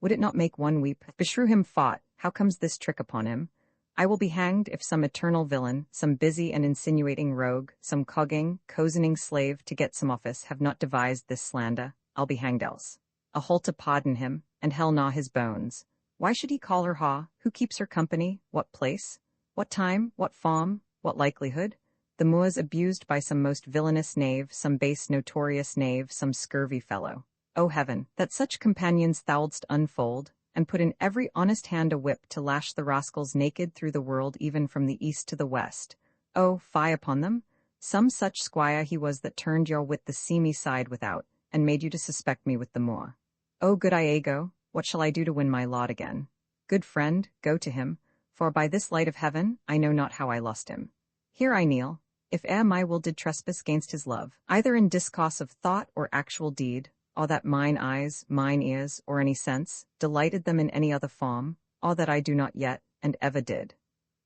Would it not make one weep? Beshrew him fought, how comes this trick upon him? I will be hanged if some eternal villain, some busy and insinuating rogue, some cozening slave to get some office have not devised this slander. I'll be hanged else. A hole to pardon him, and hell gnaw his bones. Why should he call her ha? Who keeps her company? What place? What time? What farm? What likelihood? The moors abused by some most villainous knave, some base notorious knave, some scurvy fellow. O heaven, that such companions thou'ldst unfold, and put in every honest hand a whip to lash the rascals naked through the world even from the east to the west. Oh, fie upon them! Some such squire he was that turned your wit the seamy side without, and made you to suspect me with the Moor. Oh, good Iago, what shall I do to win my lot again? Good friend, go to him, for by this light of heaven I know not how I lost him. Here I kneel, if e'er my will did trespass gainst his love, either in discourse of thought or actual deed, or that mine eyes, mine ears, or any sense, delighted them in any other form, or that I do not yet, and ever did.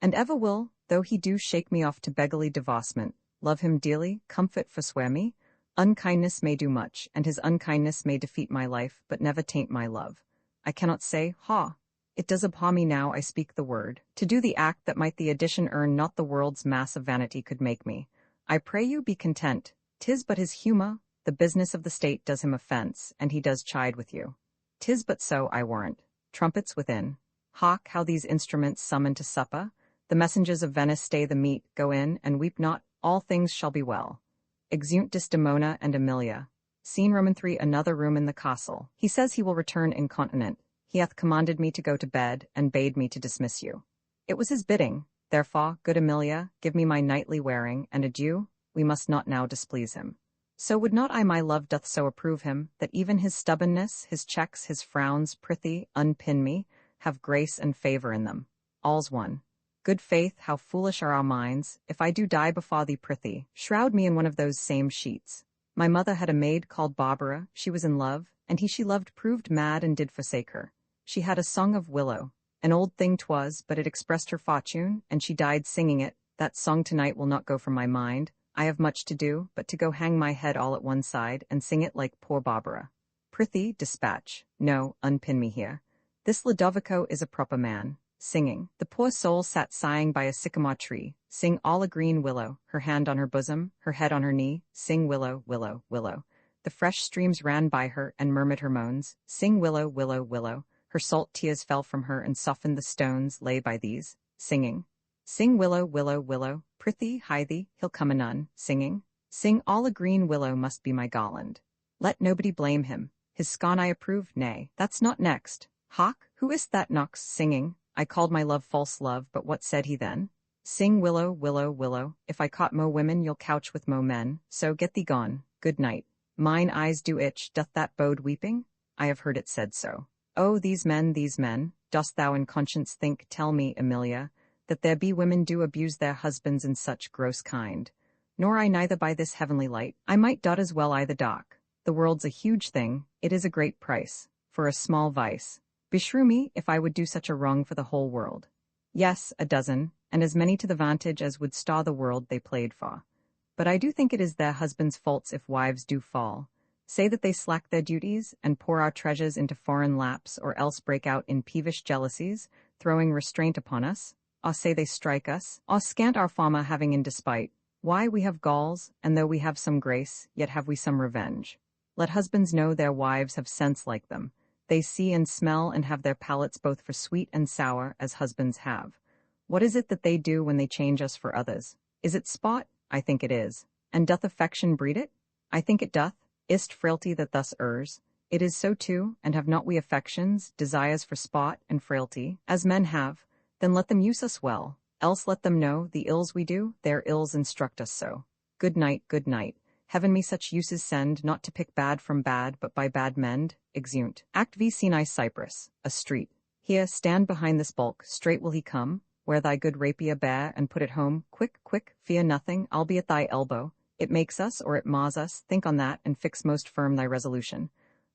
And ever will, though he do shake me off to beggarly divorcement, love him dearly, comfort forswear me. Unkindness may do much, and his unkindness may defeat my life, but never taint my love. I cannot say, ha! It does upon me now I speak the word, to do the act that might the addition earn not the world's mass of vanity could make me. I pray you be content, 'tis but his humour, the business of the state does him offence, and he does chide with you. 'Tis but so, I warrant. Trumpets within. Hark, how these instruments summon to supper. The messengers of Venice stay the meat, go in, and weep not, all things shall be well. Exeunt Desdemona and Emilia. Scene Roman 3. Another room in the castle. He says he will return incontinent. He hath commanded me to go to bed, and bade me to dismiss you. It was his bidding. Therefore, good Emilia, give me my nightly wearing, and adieu, we must not now displease him. So would not I my love doth so approve him, that even his stubbornness, his checks, his frowns, prithee, unpin me, have grace and favour in them. All's one. Good faith, how foolish are our minds, if I do die before thee prithee, shroud me in one of those same sheets. My mother had a maid called Barbara, she was in love, and he she loved proved mad and did forsake her. She had a song of willow. An old thing 'twas, but it expressed her fortune, and she died singing it. That song tonight will not go from my mind. I have much to do, but to go hang my head all at one side, and sing it like poor Barbara. Prithee, dispatch. No, unpin me here. This Lodovico is a proper man. Singing. The poor soul sat sighing by a sycamore tree. Sing all a green willow, her hand on her bosom, her head on her knee. Sing willow, willow, willow. The fresh streams ran by her, and murmured her moans. Sing willow, willow, willow. Her salt tears fell from her, and softened the stones lay by these. Singing. Sing willow, willow, willow. Prithee, hie thee, he'll come anon. Singing. Sing all a green willow must be my garland. Let nobody blame him. His scorn I approve, nay, that's not next. Hark, who is that knocks, singing? I called my love false love, but what said he then? Sing willow, willow, willow. If I caught mo women, you'll couch with mo men. So get thee gone. Good night. Mine eyes do itch. Doth that bode weeping? I have heard it said so. Oh, these men, dost thou in conscience think, tell me, Emilia, that there be women do abuse their husbands in such gross kind? Nor I neither by this heavenly light. I might dot as well I the dark. The world's a huge thing, it is a great price, for a small vice. Beshrew me, if I would do such a wrong for the whole world. Yes, a dozen, and as many to the vantage as would star the world they played for. But I do think it is their husbands' faults if wives do fall. Say that they slack their duties, and pour our treasures into foreign laps, or else break out in peevish jealousies, throwing restraint upon us, or say they strike us, or scant our farmer having in despite. Why, we have galls, and though we have some grace, yet have we some revenge. Let husbands know their wives have sense like them. They see and smell and have their palates both for sweet and sour, as husbands have. What is it that they do when they change us for others? Is it spot? I think it is. And doth affection breed it? I think it doth. Is't frailty that thus errs? It is so too, and have not we affections, desires for spot and frailty, as men have? Then let them use us well, else let them know the ills we do, their ills instruct us so. Good night, good night. Heaven me such uses send, not to pick bad from bad, but by bad mend. Exeunt. Act V. Scene Cyprus, a street. Here, stand behind this bulk, straight will he come. Wear thy good rapier bare, and put it home. Quick, quick, fear nothing, I'll be at thy elbow. It makes us, or it mars us, think on that, and fix most firm thy resolution.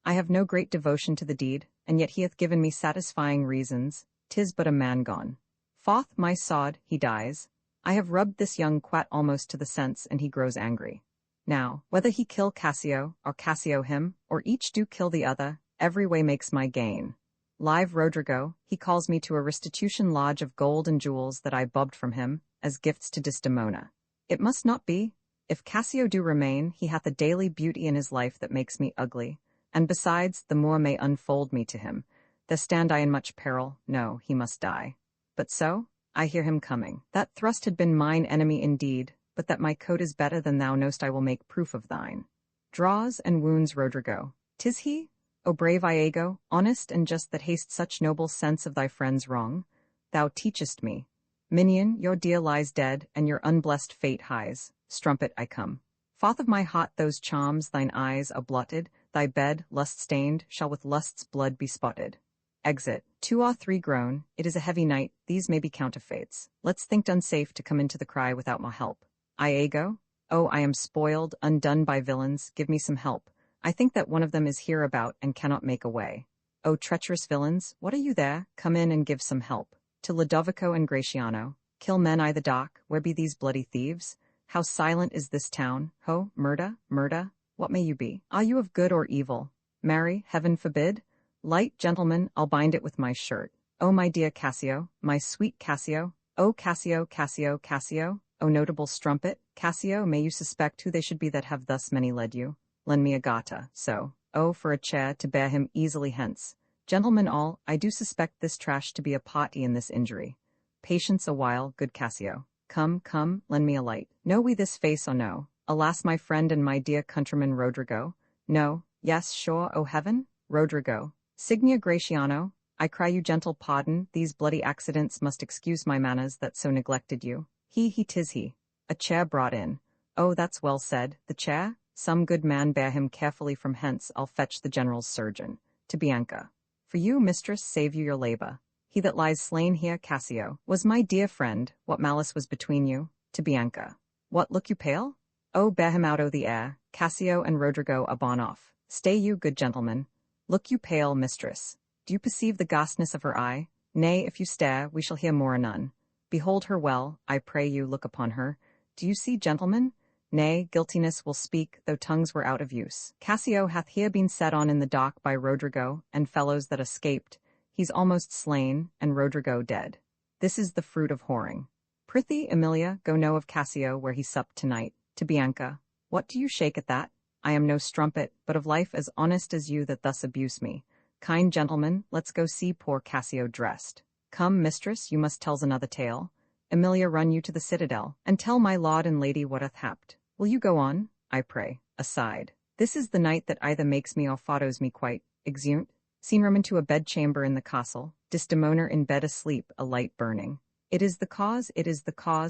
I have no great devotion to the deed, and yet he hath given me satisfying reasons. 'Tis but a man gone. Foth, my sod, he dies. I have rubbed this young quat almost to the sense, and he grows angry. Now, whether he kill Cassio, or Cassio him, or each do kill the other, every way makes my gain. Live Rodrigo, he calls me to a restitution lodge of gold and jewels that I bobbed from him, as gifts to Desdemona. It must not be. If Cassio do remain, he hath a daily beauty in his life that makes me ugly, and besides, the Moor may unfold me to him. There stand I in much peril, no, he must die. But so, I hear him coming. That thrust had been mine enemy indeed, but that my coat is better than thou knowst I will make proof of thine. Draws and wounds Rodrigo. 'Tis he? O brave Iago, honest and just that hast such noble sense of thy friend's wrong. Thou teachest me. Minion, your dear lies dead, and your unblessed fate hies. Strumpet, I come. Froth of my heart, those charms, thine eyes are blotted, thy bed, lust-stained, shall with lust's blood be spotted. Exit. 2 or 3 groan, it is a heavy night, these may be counterfeits. Let's think unsafe to come into the cry without more help. Iago? Oh, I am spoiled, undone by villains, give me some help. I think that one of them is hereabout and cannot make away. O treacherous villains, what are you there? Come in and give some help. To Lodovico and Gratiano. Kill men I the dock, where be these bloody thieves? How silent is this town? Ho, murder, murder, what may you be? Are you of good or evil? Marry, heaven forbid? Light, gentlemen, I'll bind it with my shirt. Oh, my dear Cassio, my sweet Cassio. Oh, Cassio, Cassio, Cassio. O notable strumpet, Cassio, may you suspect who they should be that have thus many led you? Lend me a gatta, so. Oh, for a chair to bear him easily hence. Gentlemen all, I do suspect this trash to be a party in this injury. Patience a while, good Cassio. Come, come, lend me a light. Know we this face or no? Alas, my friend and my dear countryman Rodrigo. No, yes, sure, O heaven? Rodrigo. Signia Gratiano, I cry you gentle pardon, these bloody accidents must excuse my manners that so neglected you. He, 'tis he. A chair brought in. Oh, that's well said, the chair? Some good man bear him carefully from hence, I'll fetch the general's surgeon. To Bianca. For you, mistress, save you your labor. He that lies slain here, Cassio, was my dear friend, what malice was between you? To Bianca. What, look you pale? Oh, bear him out o' the air, Cassio and Rodrigo are gone off. Stay you, good gentlemen. Look you pale, mistress. Do you perceive the ghastness of her eye? Nay, if you stare, we shall hear more anon. Behold her well, I pray you, look upon her. Do you see, gentlemen? Nay, guiltiness will speak, though tongues were out of use. Cassio hath here been set on in the dock by Rodrigo, and fellows that escaped. He's almost slain, and Rodrigo dead. This is the fruit of whoring. Prithee, Emilia, go know of Cassio where he supped tonight. To Bianca. What do you shake at that? I am no strumpet, but of life as honest as you that thus abuse me. Kind gentlemen, let's go see poor Cassio dressed. Come, mistress, you must tell's another tale. Emilia, run you to the citadel, and tell my lord and lady what hath happed. Will you go on, I pray, aside. This is the night that either makes me or fatos me quite, exeunt. Seen room into a bedchamber in the castle, Desdemona in bed asleep, a light burning. It is the cause,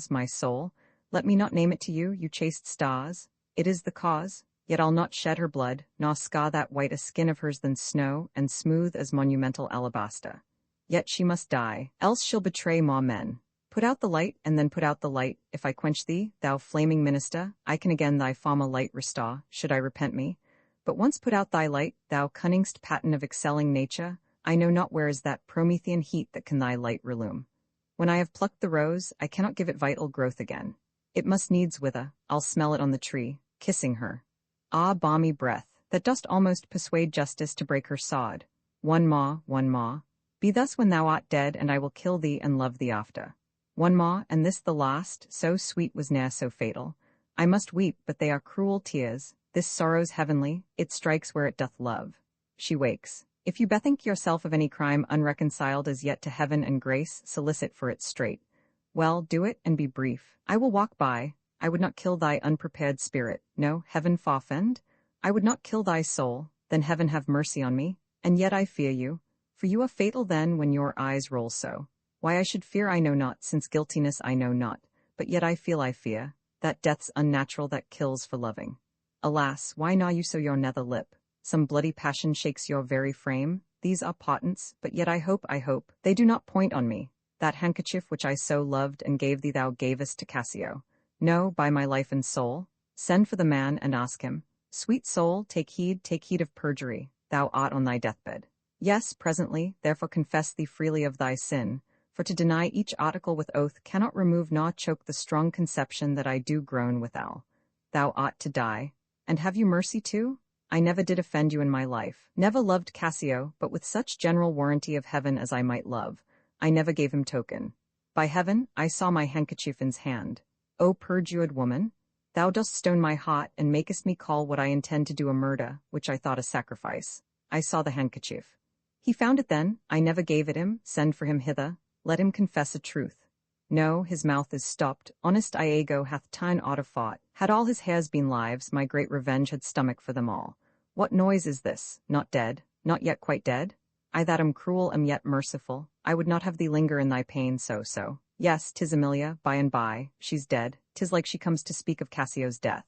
my soul. Let me not name it to you, you chaste stars. It is the cause, yet I'll not shed her blood, nor scar that white a skin of hers than snow, and smooth as monumental alabaster. Yet she must die, else she'll betray more men. Put out the light, and then put out the light. If I quench thee, thou flaming minister, I can again thy former light restore, should I repent me. But once put out thy light, thou cunningst pattern of excelling nature, I know not where is that Promethean heat that can thy light relume. When I have plucked the rose, I cannot give it vital growth again. It must needs wither, I'll smell it on the tree, kissing her. Ah, balmy breath, that dost almost persuade justice to break her sod. One more. Be thus when thou art dead, and I will kill thee and love thee after. One more, and this the last, so sweet was ne'er so fatal. I must weep, but they are cruel tears. This sorrow's heavenly, it strikes where it doth love. She wakes. If you bethink yourself of any crime unreconciled as yet to heaven and grace, solicit for it straight. Well, do it, and be brief. I will walk by. I would not kill thy unprepared spirit. No, heaven forfend. I would not kill thy soul. Then heaven have mercy on me. And yet I fear you. For you are fatal then when your eyes roll so. Why I should fear I know not, since guiltiness I know not. But yet I fear, that death's unnatural that kills for loving. Alas, why gnaw you so your nether lip? Some bloody passion shakes your very frame. These are potents, but yet I hope, they do not point on me. That handkerchief which I so loved and gave thee thou gavest to Cassio. No, by my life and soul. Send for the man and ask him. Sweet soul, take heed of perjury. Thou art on thy deathbed. Yes, presently, therefore confess thee freely of thy sin. For to deny each article with oath cannot remove nor choke the strong conception that I do groan withal. Thou ought to die. And have you mercy too? I never did offend you in my life. Never loved Cassio, but with such general warranty of heaven as I might love. I never gave him token. By heaven, I saw my handkerchief in's hand. O perjured woman! Thou dost stone my heart, and makest me call what I intend to do a murder, which I thought a sacrifice. I saw the handkerchief. He found it then, I never gave it him, send for him hither, let him confess a truth. No, his mouth is stopped, honest Iago hath ta'en ought fought, had all his hairs been lives, my great revenge had stomach for them all. What noise is this? Not dead, not yet quite dead? I that am cruel am yet merciful, I would not have thee linger in thy pain so. Yes, 'tis Emilia, by and by, she's dead, 'tis like she comes to speak of Cassio's death.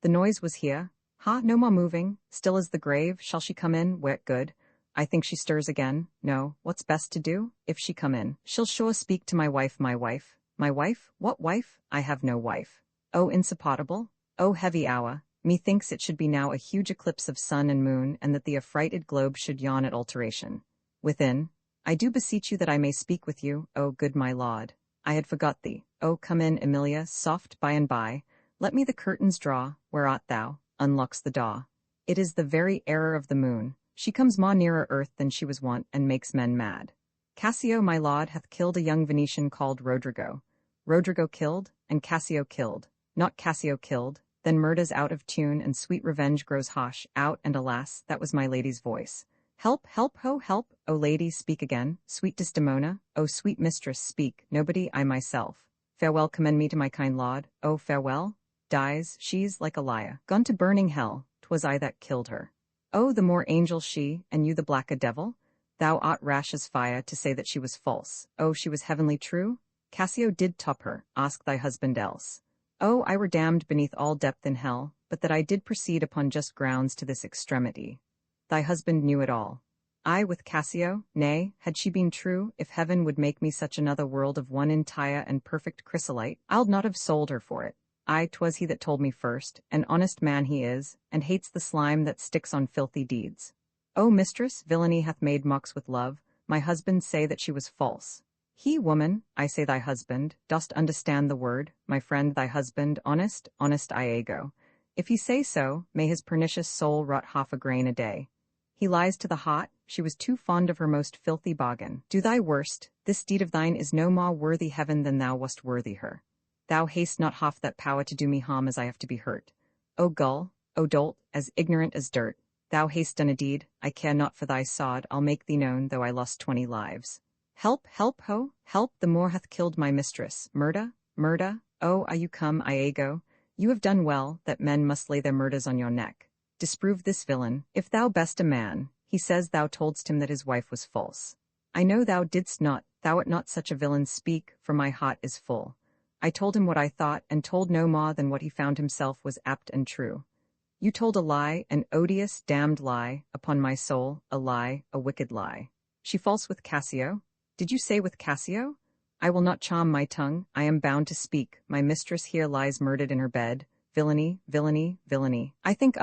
The noise was here, ha, no more moving, still as the grave, shall she come in, wet good? I think she stirs again, no, what's best to do? If she come in, she'll sure speak to my wife. My wife? My wife? What wife? I have no wife. Oh insupportable, oh heavy hour, methinks it should be now a huge eclipse of sun and moon, and that the affrighted globe should yawn at alteration. Within, I do beseech you that I may speak with you, O good my lord. I had forgot thee. Oh come in, Emilia, soft by and by. Let me the curtains draw, where art thou? Unlocks the door. It is the very error of the moon. She comes more nearer earth than she was wont, and makes men mad. Cassio my lord hath killed a young Venetian called Rodrigo. Rodrigo killed, and Cassio killed. Not Cassio killed, then murders out of tune, and sweet revenge grows harsh, out, and alas, that was my lady's voice. Help, help, ho, help, O lady, speak again, sweet Desdemona, O sweet mistress, speak, nobody, I myself. Farewell, commend me to my kind lord, O farewell. Dies, she's like a liar, gone to burning hell, 'twas I that killed her. Oh, the more angel she, and you the blacker devil? Thou art rash as fire to say that she was false. Oh, she was heavenly true? Cassio did top her, ask thy husband else. Oh, I were damned beneath all depth in hell, but that I did proceed upon just grounds to this extremity. Thy husband knew it all. I with Cassio, nay, had she been true, if heaven would make me such another world of one entire and perfect chrysolite, I'ld not have sold her for it. 'Twas he that told me first, an honest man he is, and hates the slime that sticks on filthy deeds. O mistress, villainy hath made mocks with love, my husband say that she was false. He, woman, I say thy husband, dost understand the word, my friend thy husband, honest Iago. If he say so, may his pernicious soul rot half a grain a day. He lies to the heart, she was too fond of her most filthy bargain. Do thy worst, this deed of thine is no more worthy heaven than thou wast worthy her. Thou hast not half that power to do me harm as I have to be hurt. O gull, O dolt, as ignorant as dirt, thou hast done a deed, I care not for thy sod, I'll make thee known, though I lost 20 lives. Help, help, ho, help, the Moor hath killed my mistress. Murder, murder, oh, are you come, Iago? You have done well, that men must lay their murders on your neck. Disprove this villain, if thou best a man, he says thou toldst him that his wife was false. I know thou didst not, thou art not such a villain, speak, for my heart is full. I told him what I thought, and told no more than what he found himself was apt and true. You told a lie, an odious, damned lie, upon my soul, a lie, a wicked lie. She false with Cassio? Did you say with Cassio? I will not charm my tongue, I am bound to speak, my mistress here lies murdered in her bed. Villainy, villainy, villainy. I think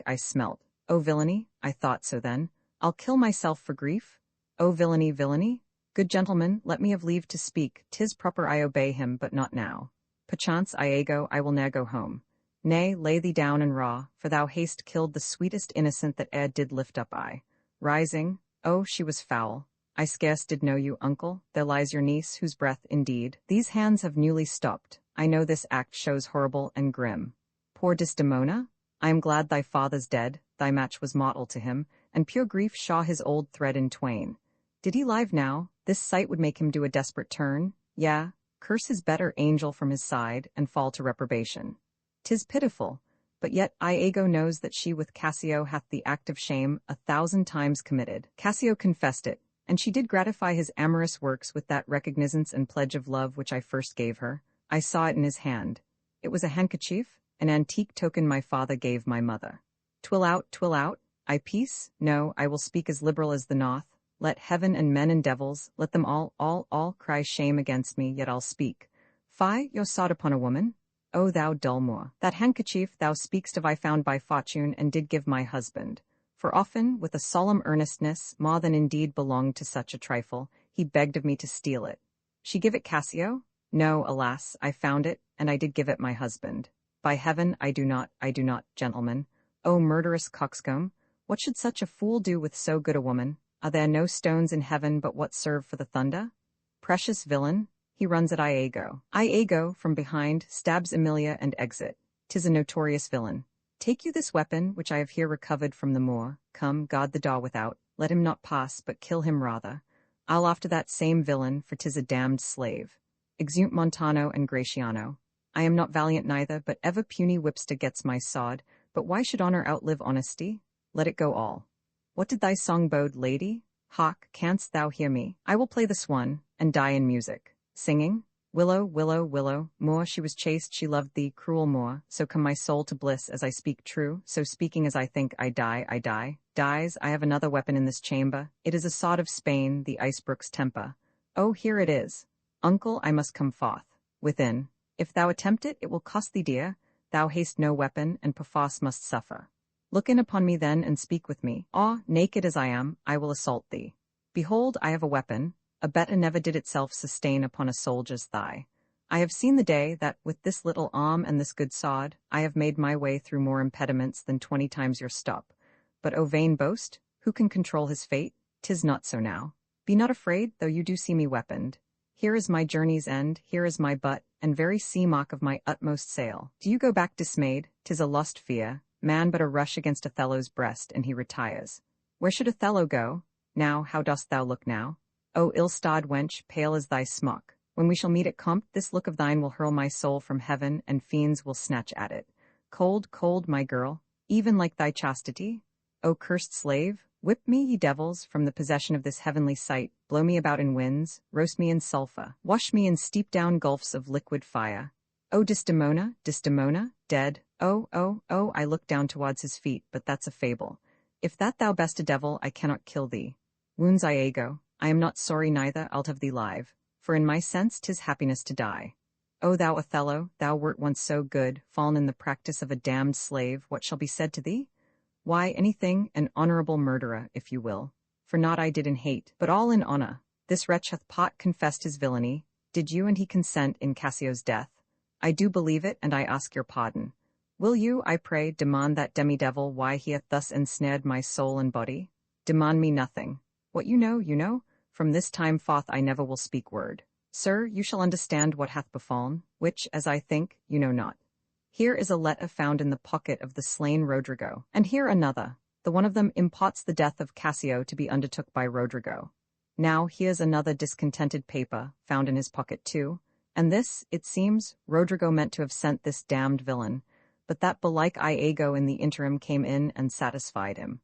I smelt. Oh villainy, I thought so then. I'll kill myself for grief. Oh villainy, villainy. Good gentleman, let me have leave to speak, 'tis proper I obey him, but not now. Perchance, Iago, I will ne'er go home. Nay, lay thee down and raw, for thou hast killed the sweetest innocent that e'er did lift up eye. Rising, oh, she was foul. I scarce did know you, uncle, there lies your niece, whose breath, indeed, these hands have newly stopped. I know this act shows horrible and grim. Poor Desdemona? I am glad thy father's dead, thy match was mortal to him, and pure grief shaw his old thread in twain. Did he live now, this sight would make him do a desperate turn, yea, curse his better angel from his side, and fall to reprobation. 'Tis pitiful, but yet Iago knows that she with Cassio hath the act of shame 1,000 times committed. Cassio confessed it, and she did gratify his amorous works with that recognizance and pledge of love which I first gave her. I saw it in his hand. It was a handkerchief, an antique token my father gave my mother. 'Twill out, I peace? No, I will speak as liberal as the North. Let heaven and men and devils, let them all cry shame against me, yet I'll speak. Fie, you're sought upon a woman? O thou dull Moor, that handkerchief thou speakst of I found by fortune and did give my husband. For often, with a solemn earnestness, more than indeed belonged to such a trifle, he begged of me to steal it. She give it Cassio? No, alas, I found it, and I did give it my husband. By heaven, I do not, gentlemen. O murderous coxcomb, what should such a fool do with so good a woman? Are there no stones in heaven but what serve for the thunder? Precious villain, he runs at Iago. Iago, from behind, stabs Emilia and exit. 'Tis a notorious villain. Take you this weapon, which I have here recovered from the Moor. Come, guard the door without. Let him not pass, but kill him rather. I'll after that same villain, for 'tis a damned slave. Exeunt Montano and Gratiano. I am not valiant neither, but ever puny whipster gets my sod. But why should honor outlive honesty? Let it go all. What did thy song bode, lady? Hark, canst thou hear me? I will play the swan, and die in music. Singing? Willow, willow, willow, Moor, she was chaste, she loved thee, cruel Moor. So come my soul to bliss as I speak true, so speaking as I think, I die, I die. Dies, I have another weapon in this chamber. It is a sod of Spain, the icebrook's temper. Oh, here it is. Uncle, I must come forth. Within. If thou attempt it, it will cost thee dear. Thou hast no weapon, and perforce must suffer. Look in upon me then, and speak with me. Ah, naked as I am, I will assault thee. Behold, I have a weapon. A better never did itself sustain upon a soldier's thigh. I have seen the day that, with this little arm and this good sod, I have made my way through more impediments than 20 times your stop. But O vain boast, who can control his fate? 'Tis not so now. Be not afraid, though you do see me weaponed. Here is my journey's end, here is my butt, and very sea mark of my utmost sail. Do you go back dismayed? 'Tis a lost fear. Man but a rush against Othello's breast, and he retires. Where should Othello go? Now, how dost thou look now? O ill-starred wench, pale as thy smock. When we shall meet at Compt, this look of thine will hurl my soul from heaven, and fiends will snatch at it. Cold, cold, my girl, even like thy chastity? O cursed slave, whip me, ye devils, from the possession of this heavenly sight, blow me about in winds, roast me in sulphur, wash me in steep-down gulfs of liquid fire. O Desdemona, Desdemona, dead, oh, oh, oh, I look down towards his feet, but that's a fable. If that thou best a devil, I cannot kill thee. Wounds Iago, I am not sorry neither, I'll have thee live, for in my sense 'tis happiness to die. O thou Othello, thou wert once so good, fallen in the practice of a damned slave, what shall be said to thee? Why, anything, an honorable murderer, if you will. For naught I did in hate, but all in honor. This wretch hath pot confessed his villainy. Did you and he consent in Cassio's death? I do believe it, and I ask your pardon. Will you, I pray, demand that demi-devil why he hath thus ensnared my soul and body? Demand me nothing. What you know, you know. From this time forth I never will speak word. Sir, you shall understand what hath befallen, which, as I think, you know not. Here is a letter found in the pocket of the slain Rodrigo, and here another. The one of them imparts the death of Cassio to be undertook by Rodrigo. Now here's another discontented paper, found in his pocket too, and this, it seems, Rodrigo meant to have sent this damned villain, but that belike Iago in the interim came in and satisfied him.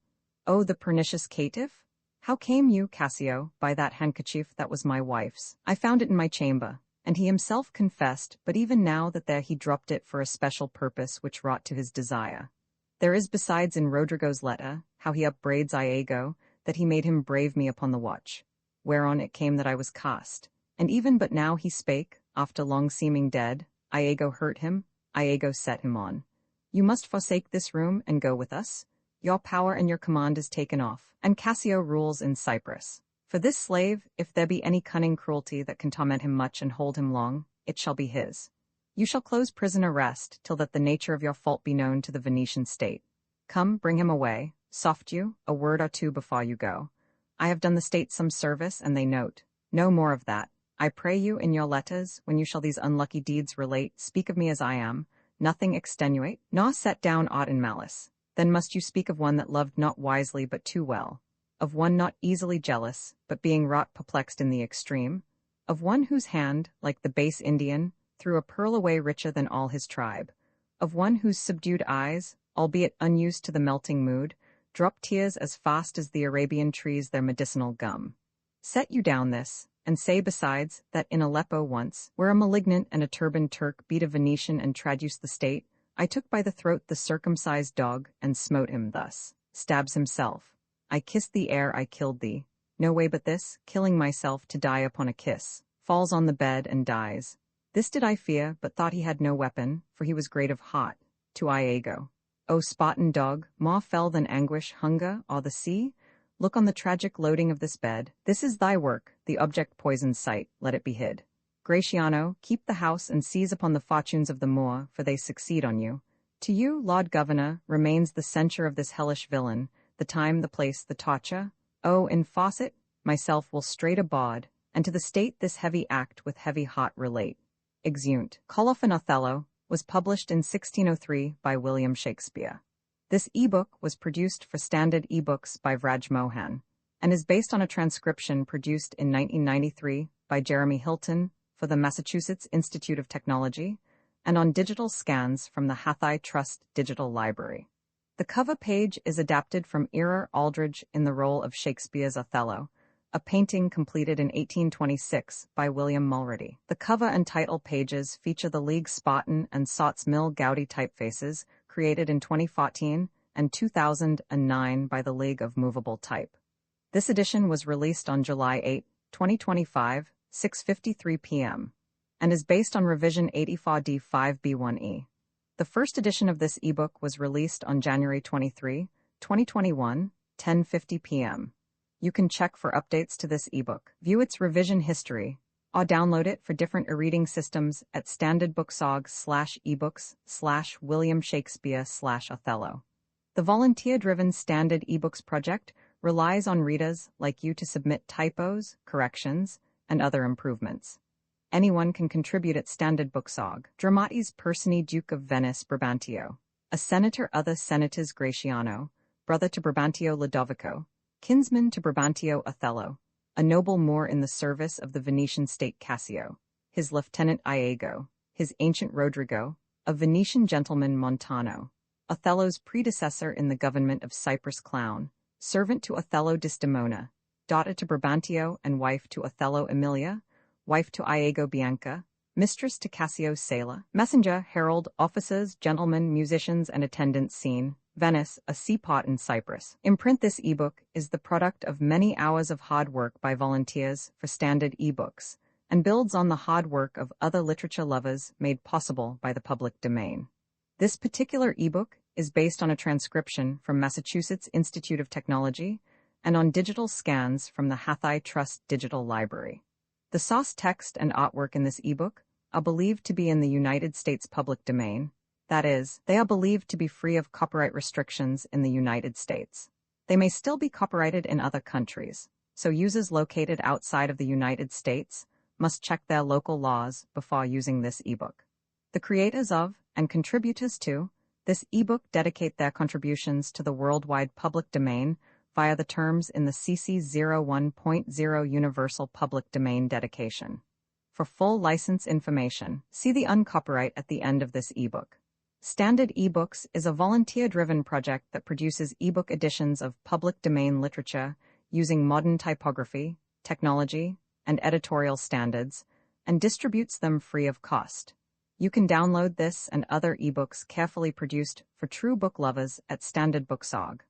Oh, the pernicious caitiff! How came you, Cassio, by that handkerchief that was my wife's? I found it in my chamber, and he himself confessed, but even now that there he dropped it for a special purpose which wrought to his desire. There is besides in Rodrigo's letter, how he upbraids Iago, that he made him brave me upon the watch, whereon it came that I was cast. And even but now he spake, after long seeming dead, Iago hurt him, Iago set him on. You must forsake this room and go with us. Your power and your command is taken off, and Cassio rules in Cyprus. For this slave, if there be any cunning cruelty that can torment him much and hold him long, it shall be his. You shall close prison arrest, till that the nature of your fault be known to the Venetian state. Come, bring him away, soft you, a word or two before you go. I have done the state some service, and they note. No more of that. I pray you, in your letters, when you shall these unlucky deeds relate, speak of me as I am, nothing extenuate, nor set down aught in malice. Then must you speak of one that loved not wisely but too well, of one not easily jealous, but being wrought perplexed in the extreme, of one whose hand, like the base Indian, threw a pearl away richer than all his tribe, of one whose subdued eyes, albeit unused to the melting mood, drop tears as fast as the Arabian trees their medicinal gum. Set you down this, and say besides, that in Aleppo once, where a malignant and a turbaned Turk beat a Venetian and traduced the state, I took by the throat the circumcised dog, and smote him thus. Stabs himself. I kissed the air, I killed thee. No way but this, killing myself to die upon a kiss. Falls on the bed and dies. This did I fear, but thought he had no weapon, for he was great of heart. To Iago. O spotten dog, more fell than anguish, hunger, or the sea? Look on the tragic loading of this bed. This is thy work, the object poisoned sight, let it be hid. Gratiano, keep the house and seize upon the fortunes of the Moor, for they succeed on you. To you, Lord Governor, remains the censure of this hellish villain, the time, the place, the torture. Oh, in Fawcett, myself will straight abode, and to the state this heavy act with heavy heart relate. Exeunt. Colophon Othello was published in 1603 by William Shakespeare. This ebook was produced for Standard eBooks by Vraj Mohan, and is based on a transcription produced in 1993 by Jeremy Hilton for the Massachusetts Institute of Technology, and on digital scans from the Hathaway Trust Digital Library. The cover page is adapted from Ira Aldridge in the role of Shakespeare's Othello, a painting completed in 1826 by William Mulready. The cover and title pages feature the League Spartan and Sots Mill Gaudy typefaces created in 2014 and 2009 by the League of Movable Type. This edition was released on July 8, 2025, 6:53 p.m., and is based on revision 84D5B1E. The first edition of this ebook was released on January 23, 2021, 10:50 p.m. You can check for updates to this ebook, view its revision history, or download it for different e-reading systems at standardbooksorg/ebooks/William Shakespeare/Othello. The volunteer-driven Standard eBooks project relies on readers like you to submit typos, corrections, and other improvements. Anyone can contribute at Standard.org. Dramatis Personae Duke of Venice Brabantio, a senator other senators Gratiano, brother to Brabantio Lodovico, kinsman to Brabantio Othello, a noble Moor in the service of the Venetian state Cassio, his lieutenant Iago, his ancient Rodrigo, a Venetian gentleman Montano, Othello's predecessor in the government of Cyprus Clown, servant to Othello Desdemona, daughter to Brabantio and wife to Othello Emilia, wife to Iago Bianca, mistress to Cassio Sala, messenger, herald, officers, gentlemen, musicians, and attendants scene, Venice, a seaport in Cyprus. Imprint. This ebook is the product of many hours of hard work by volunteers for Standard eBooks, and builds on the hard work of other literature lovers made possible by the public domain. This particular ebook is based on a transcription from Massachusetts Institute of Technology and on digital scans from the Hathaway Trust Digital Library. The source text and artwork in this ebook are believed to be in the United States public domain. That is, they are believed to be free of copyright restrictions in the United States. They may still be copyrighted in other countries, so users located outside of the United States must check their local laws before using this ebook. The creators of, and contributors to, this ebook dedicate their contributions to the worldwide public domain via the terms in the CC 01.0 Universal Public Domain Dedication. For full license information, see the uncopyright at the end of this ebook. Standard eBooks is a volunteer-driven project that produces ebook editions of public domain literature using modern typography, technology, and editorial standards, and distributes them free of cost. You can download this and other ebooks carefully produced for true book lovers at Standard.org.